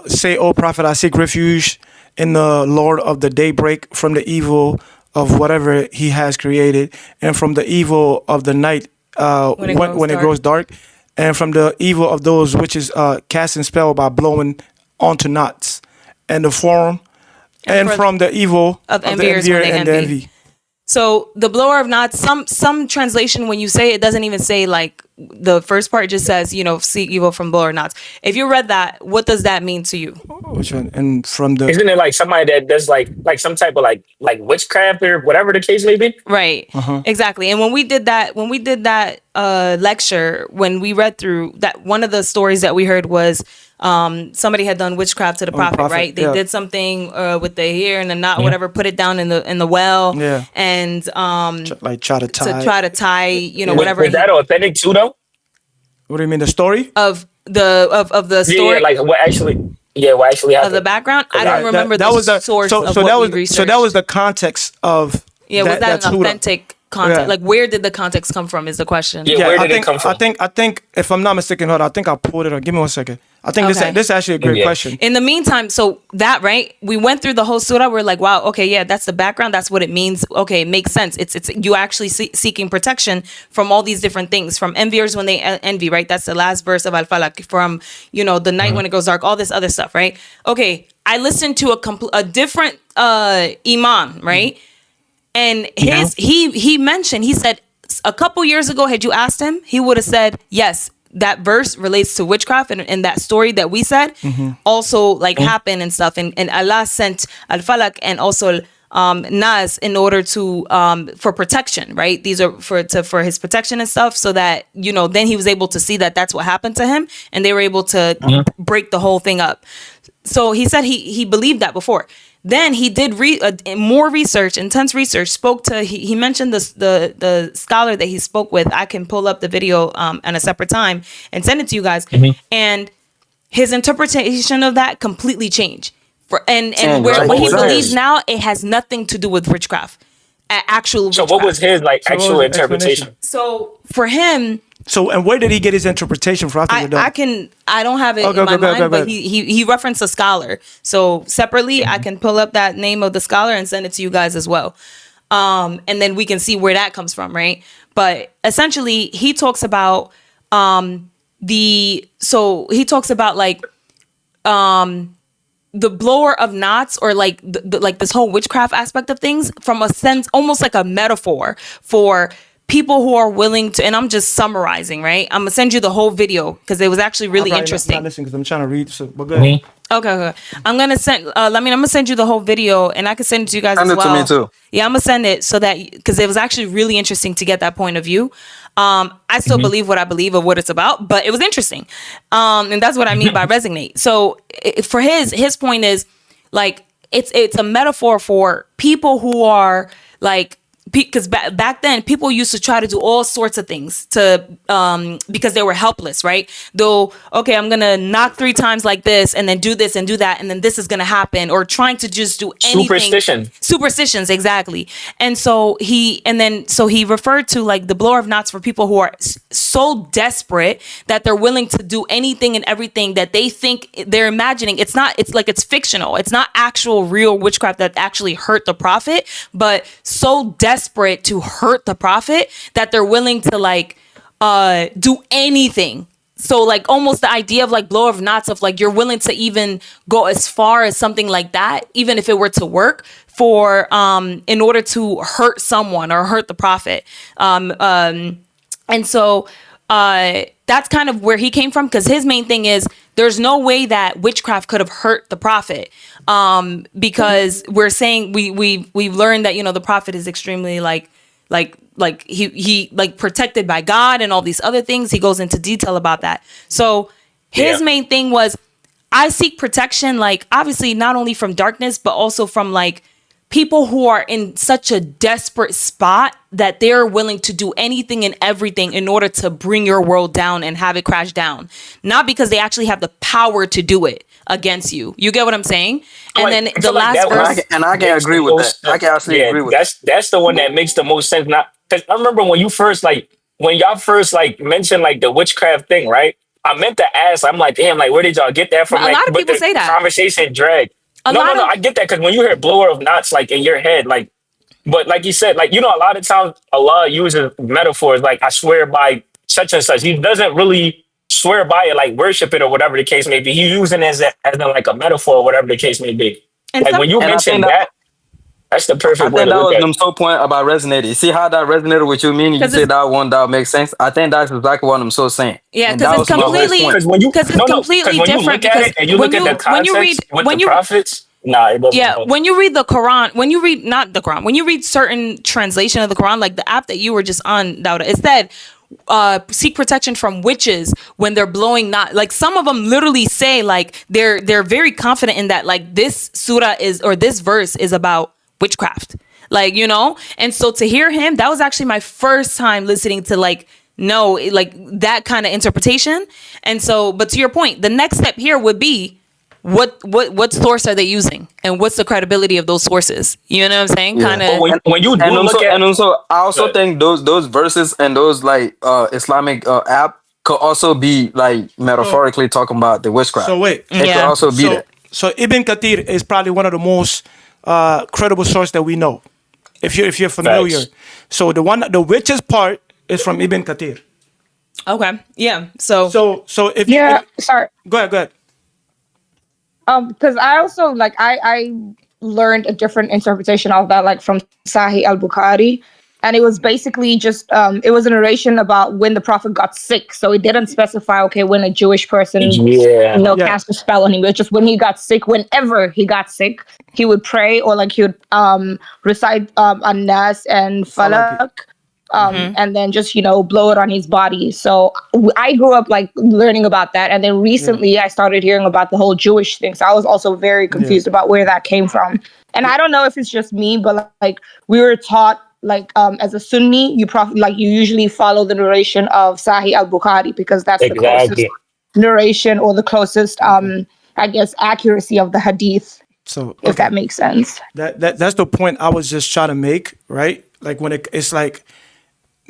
S3: Say, O Prophet, I seek refuge in the Lord of the daybreak, from the evil of whatever He has created, and from the evil of the night when it grows dark, and from the evil of those which is casting spell by blowing onto knots, and the forum, and from the evil of the envier and the envy.
S2: So the blower of knots, some translation, when you say it, doesn't even say like the first part just says, you know, seek evil from blower knots. If you read that, what does that mean to you?
S3: Which one? And from the
S1: Isn't it like somebody that does like some type of like witchcraft or whatever the case may be?
S2: Right. Exactly. And when we did that lecture, when we read through that, one of the stories that we heard was somebody had done witchcraft to the prophet, right? They did something with the hair and the knot, whatever, put it down in the well, and
S3: like try to
S2: tie, you know, whatever.
S1: Was that authentic too, though?
S3: What do you mean, the story
S2: of the story?
S1: Yeah, like what actually happened?
S2: Of the background. I don't remember
S3: that was the
S2: source
S3: so
S2: of
S3: so
S2: what
S3: that
S2: we
S3: was
S2: researched.
S3: so that was the context of
S2: was that an authentic context?
S3: Yeah.
S2: Like, where did the context come from is the question.
S1: Yeah, where did it come from?
S3: I think if I'm not mistaken, hold on, I think I pulled it up. Give me 1 second. I think this is actually a great question.
S2: In the meantime, so that, right, we went through the whole surah. We're like, wow, okay, yeah, that's the background. That's what it means. Okay, it makes sense. It's you actually seeking protection from all these different things, from enviers when they envy, right? That's the last verse of Al-Falaq, from, you know, the night when it goes dark, all this other stuff, right? Okay, I listened to a different imam, right? And he mentioned, he said, a couple years ago, had you asked him, he would have said, yes, that verse relates to witchcraft, and that story that we said also like happened and stuff. And Allah sent Al-Falaq and also Nas in order to for protection, right? These are for his protection and stuff, so that, you know, then he was able to see that that's what happened to him, and they were able to break the whole thing up. So he said he believed that before. Then he did more research, intense research. He mentioned the scholar that he spoke with. I can pull up the video on a separate time and send it to you guys. And his interpretation of that completely changed. What he believes now, it has nothing to do with witchcraft. Actual witchcraft.
S1: So what was his actual interpretation?
S2: So for him.
S3: So, and where did he get his interpretation from? I
S2: don't have it in my mind, but he referenced a scholar. So separately, I can pull up that name of the scholar and send it to you guys as well. And then we can see where that comes from, right? But essentially, he talks about the blower of knots, or like like this whole witchcraft aspect of things, from a sense, almost like a metaphor for people who are willing to, and I'm just summarizing, right? I'm gonna send you the whole video because it was actually really interesting.
S3: I'm not listening because I'm trying to read. So, but go ahead.
S2: Okay. I'm gonna send. I'm gonna send you the whole video, and I can send it to you guys as well.
S6: Send it to me too.
S2: Yeah, I'm gonna send it so that, because it was actually really interesting to get that point of view. I still believe what I believe of what it's about, but it was interesting, and that's what I mean by resonate. So for his point is like it's a metaphor for people who are like, because back then people used to try to do all sorts of things to because they were helpless, right? Though, okay, I'm gonna knock 3 times like this and then do this and do that and then this is gonna happen, or trying to just do anything. Superstitions, exactly. And so he referred to like the blower of knots for people who are so desperate that they're willing to do anything and everything that they think they're imagining. It's like fictional. It's not actual real witchcraft that actually hurt the prophet, but so desperate to hurt the prophet that they're willing to like do anything. So like almost the idea of like blower of knots, of like you're willing to even go as far as something like that, even if it were to work for in order to hurt someone or hurt the prophet. And so that's kind of where he came from, because his main thing is there's no way that witchcraft could have hurt the prophet, because we're saying we've learned that, you know, the prophet is extremely like he like protected by God and all these other things. He goes into detail about that. So his main thing was, I seek protection, like obviously not only from darkness, but also from like people who are in such a desperate spot that they're willing to do anything and everything in order to bring your world down and have it crash down. Not because they actually have the power to do it against you. You get what I'm saying? And then the last verse.
S6: And I can agree with that. I can actually agree with that.
S1: That's the one that makes the most sense. Not because I remember when y'all first mentioned like the witchcraft thing, right? I meant to ask. I'm like, damn, like where did y'all get that from?
S2: But a lot of people say that.
S1: Conversation dragged. No, I get that, because when you hear blower of knots, like in your head, like, but like you said, like, you know, a lot of times Allah uses metaphors, like I swear by such and such. He doesn't really swear by it, like worship it or whatever the case may be. He's using it as like a metaphor or whatever the case may be. And like when you mentioned that, That's the
S6: I
S1: perfect way
S6: think
S1: to
S6: that
S1: look
S6: was
S1: at
S6: the
S1: it.
S6: whole point about resonated. You see how that resonated with you, meaning you
S2: Because
S6: say
S2: it's
S6: that one that makes sense. I think that's exactly what I'm so saying,
S2: yeah,
S6: and
S2: because
S6: that
S2: it's
S6: was my
S1: No,
S6: whole
S2: completely
S6: point.
S1: because when you
S2: because it's
S1: no no because
S2: completely
S1: when you
S2: different.
S1: look at
S2: Because
S1: it and you look at the
S2: when you read
S1: context with the prophets, nah, it doesn't
S2: yeah,
S1: help.
S2: when you read the Quran, when you read not the Quran, when you read certain translation of the Quran, like the app that you were just on, Dauda, it said seek protection from witches when they're blowing not like some of them literally say like they're very confident in that like this surah is or this verse is about witchcraft, like, you know. And so to hear him, that was actually my first time listening to like no like that kind of interpretation. And so, but to your point, the next step here would be what source are they using and what's the credibility of those sources, you know what I'm saying, kind
S6: Yeah.
S1: But
S2: of.
S1: when you do
S6: And
S1: look
S6: also,
S1: at
S6: I also
S1: good,
S6: think those verses and those like Islamic app could also be like
S3: So,
S6: metaphorically talking about the
S3: so
S6: witchcraft.
S3: wait.
S6: It could
S2: Yeah.
S6: also be
S3: So
S6: that.
S3: so Ibn Kathir is probably one of the most credible source that we know. If you're familiar.
S1: facts.
S3: So the richest part is from Ibn Kathir.
S2: Okay. Yeah. So
S3: So if
S7: Yeah, sorry.
S3: go ahead, go ahead.
S7: Because I also like I learned a different interpretation of that, like from Sahih al Bukhari, and it was basically just it was a narration about when the prophet got sick. So it didn't specify okay when a Jewish person
S1: Yeah.
S3: Yeah.
S7: cast a spell on him. It was just when he got sick. Whenever he got sick, he would pray or like he would recite An-Nas and
S3: Falaki.
S7: Falak, and then just blow it on his body. So I grew up like learning about that, and then
S3: Yeah.
S7: recently I started hearing about the whole Jewish thing. So I was also very
S3: Yeah.
S7: confused about where that came from. And I don't know if it's just me, but like we were taught like as a Sunni, you usually follow the narration of Sahih al Bukhari because that's the closest
S1: Exactly.
S7: narration or the closest
S3: Okay.
S7: I guess accuracy of the hadith,
S3: So
S7: if
S3: okay.
S7: that makes sense.
S3: That's the point I was just trying to make, right? Like when it's like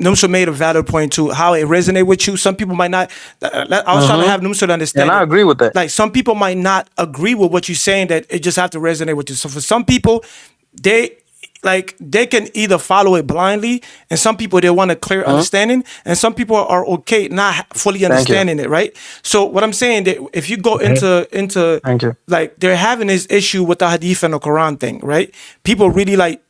S3: Numsa made a valid point to how it resonate with you. Some people might not. I was trying to have Numsa
S6: And
S3: understand
S6: I
S3: it.
S6: agree with that.
S3: Like some people might not agree with what you're saying. That it just have to resonate with you. So for some people, they can either follow it blindly, and some people they want a clear understanding, and some people are okay not fully
S6: Thank you.
S3: understanding it, right? So what I'm saying that if you go into
S6: Thank you.
S3: like they're having this issue with the hadith and the Quran thing, right? People really like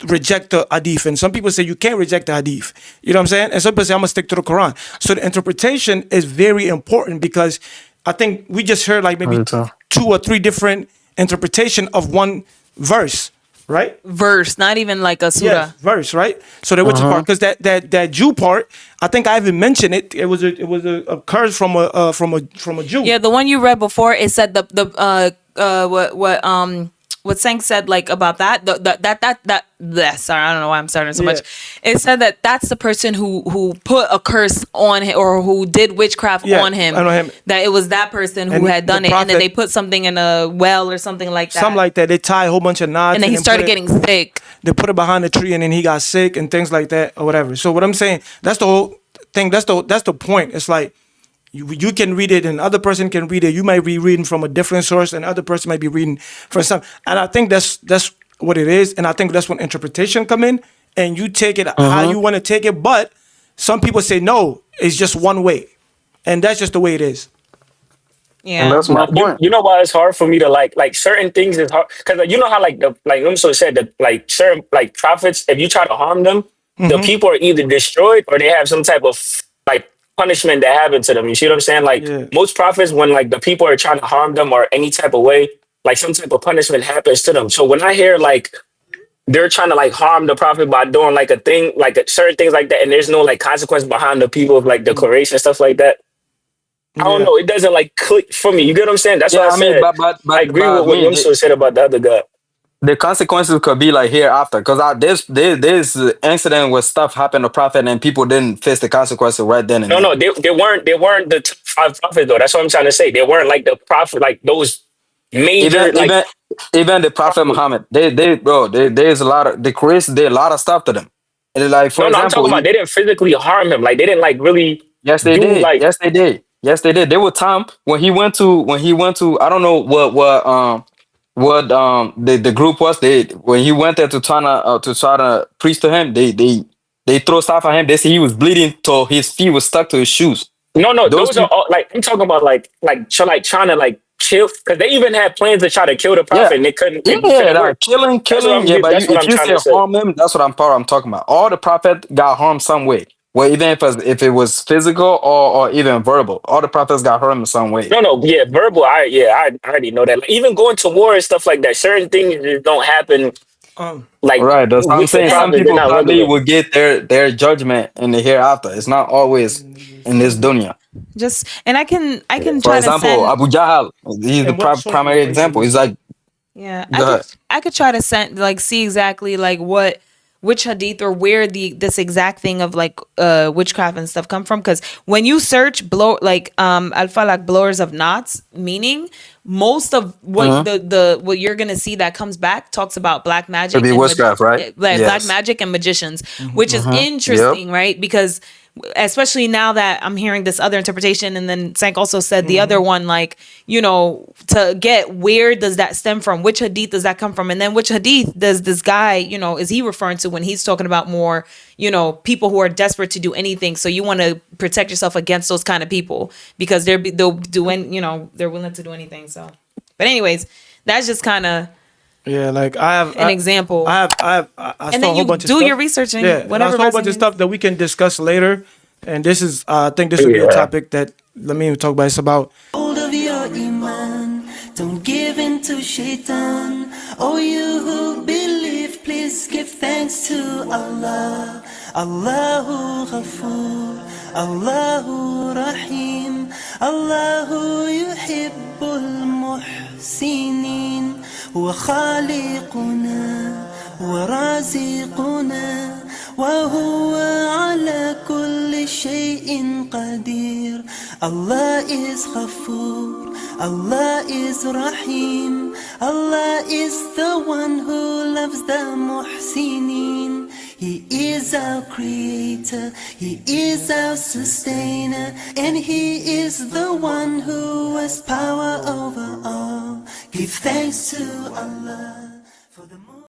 S3: reject the hadith, and some people say you can't reject the hadith. You know what I'm saying? And some people say I'm gonna stick to the Quran. So the interpretation is very important because I think we just heard like maybe
S6: Me too.
S3: 2 or 3 different interpretation of one verse, right?
S2: verse, not even like a surah.
S3: Yes, verse, right? So the which part, because that Jew part, I think I even mentioned it. It was a curse from a Jew.
S2: Yeah, the one you read before, it said what Sang said like about that sorry, I don't know why I'm starting so
S3: Yeah.
S2: much. It said that that's the person who put a curse on him or who did witchcraft
S3: Yeah,
S2: on him.
S3: on him.
S2: That it was that person who
S3: And
S2: had done
S3: the
S2: it, and then
S3: prophet-
S2: they put something in a well or something like that.
S3: Something like that. They tie a whole bunch of knots,
S2: and then he started
S3: put it-
S2: getting sick.
S3: They put it behind the tree, and then he got sick and things like that or whatever. So what I'm saying, that's the whole thing. That's the point. It's like you can read it, and other person can read it. You might be reading from a different source, and other person might be reading from some. And I think that's what it is. And I think that's when interpretation come in, and you take it how you want to take it. But some people say no, it's just one way, and that's just the way it is.
S2: Yeah.
S6: And that's my
S1: You,
S6: point.
S1: you know why it's hard for me to like certain things is hard because like, you know how like the like Umso said that like certain like prophets, if you try to harm them, the people are either destroyed or they have some type of like punishment that happened to them. You see what I'm saying? Like
S3: Yeah.
S1: most prophets, when like the people are trying to harm them or any type of way, like some type of punishment happens to them. So when I hear like they're trying to like harm the prophet by doing like a thing, like certain things like that, and there's no like consequence behind the people of like declaration stuff like that. I don't
S3: Yeah.
S1: know. It doesn't like click for me. You get what I'm saying? That's why
S6: Yeah,
S1: I
S6: I mean,
S1: said
S6: but
S1: I agree with what
S6: me,
S1: Yumso said about the other guy.
S6: the consequences could be like hereafter, because there's incident where stuff happened to prophet and people didn't face the consequences right then and
S1: No,
S6: there.
S1: no, they weren't the top 5 prophets though. That's what I'm trying to say. They weren't like the prophet, like those
S6: Even
S1: major like.
S6: even even the prophet
S1: prophets.
S6: Muhammad, there's a lot of the Christ did a lot of stuff to them. And like for
S1: No, no, I'm
S6: example,
S1: talking about they didn't physically harm him. Like they didn't like really
S6: yes they
S1: do
S6: did,
S1: like.
S6: yes they did, yes they did. There was time when he went to I don't know what the group was. They when he went there to try to preach to him, they throw stuff at him. They say he was bleeding till his feet was stuck to his shoes.
S1: No, no,
S6: Those
S1: those are
S6: people,
S1: all like I'm talking about like trying to like kill, because they even had plans to try to kill the
S6: Yeah.
S1: prophet, and
S6: Yeah,
S1: it couldn't work.
S6: like killing,
S1: That's what
S6: killing. Yeah, but
S1: That's what
S6: if
S1: I'm
S6: you
S1: trying
S6: say
S1: to say.
S6: harm him, that's what I'm talking about. All the prophet got harmed some way. Well, even if it was physical or even verbal, all the prophets got harmed in some way.
S1: No, no, yeah, verbal. I already know that. Like, even going to war and stuff like that, certain things just don't happen.
S3: Um,
S1: Like
S6: Right. That's what I'm
S1: with the
S6: saying.
S2: And
S6: Some
S1: prophets, they're
S6: people
S1: not
S6: probably
S1: regular.
S6: will get their judgment in the hereafter. It's not always in this dunya.
S2: just and I can
S6: For
S2: try to
S6: example,
S2: send.
S6: Abu Jahl, he's the
S3: and what source
S6: primary
S3: are you
S6: example. He's
S3: using?
S6: like,
S2: Yeah,
S6: go ahead.
S2: I could try to send like see exactly like what which hadith or where this exact thing of like witchcraft and stuff come from, because when you search blow like al falak, blowers of knots, meaning most of what
S6: Mm-hmm.
S2: the what you're gonna see that comes back talks about black
S6: Could
S2: magic
S6: be
S2: and
S6: witchcraft, right?
S2: like black
S6: Yes.
S2: magic and magicians, which is
S6: Mm-hmm. Yep.
S2: interesting, right? Because especially now that I'm hearing this other interpretation, and then Sank also said the other one, like, you know, to get where does that stem from, which hadith does that come from, and then which hadith does this guy, you know, is he referring to when he's talking about more, you know, people who are desperate to do anything, so you want to protect yourself against those kind of people because they'll do you know, they're willing to do anything. So but anyways, that's just kind of
S3: Yeah, like I have
S2: an example.
S3: I
S2: And
S3: saw
S2: then
S3: a whole
S2: you
S3: bunch of
S2: do
S3: stuff.
S2: your research and
S3: Yeah, and I
S2: whatever
S3: saw a whole bunch of
S2: resonates.
S3: stuff that we can discuss later. And this is, I think this would be a
S1: Yeah.
S3: topic that let me even talk about. It's about
S8: Hold of your iman, don't give in to shaitan. Oh, you who believe, please give thanks to Allah. Allahu Ghafoor, Allahu Rahim, Allahu yuhibbul muhsinin. هو خالقنا ورازقنا وهو على كل شيء قدير. Allah is Ghafoor, Allah is Rahim, Allah is the one who loves the Muhsinin. He is our creator, He is our sustainer, and He is the one who has power over all. Give thanks to Allah.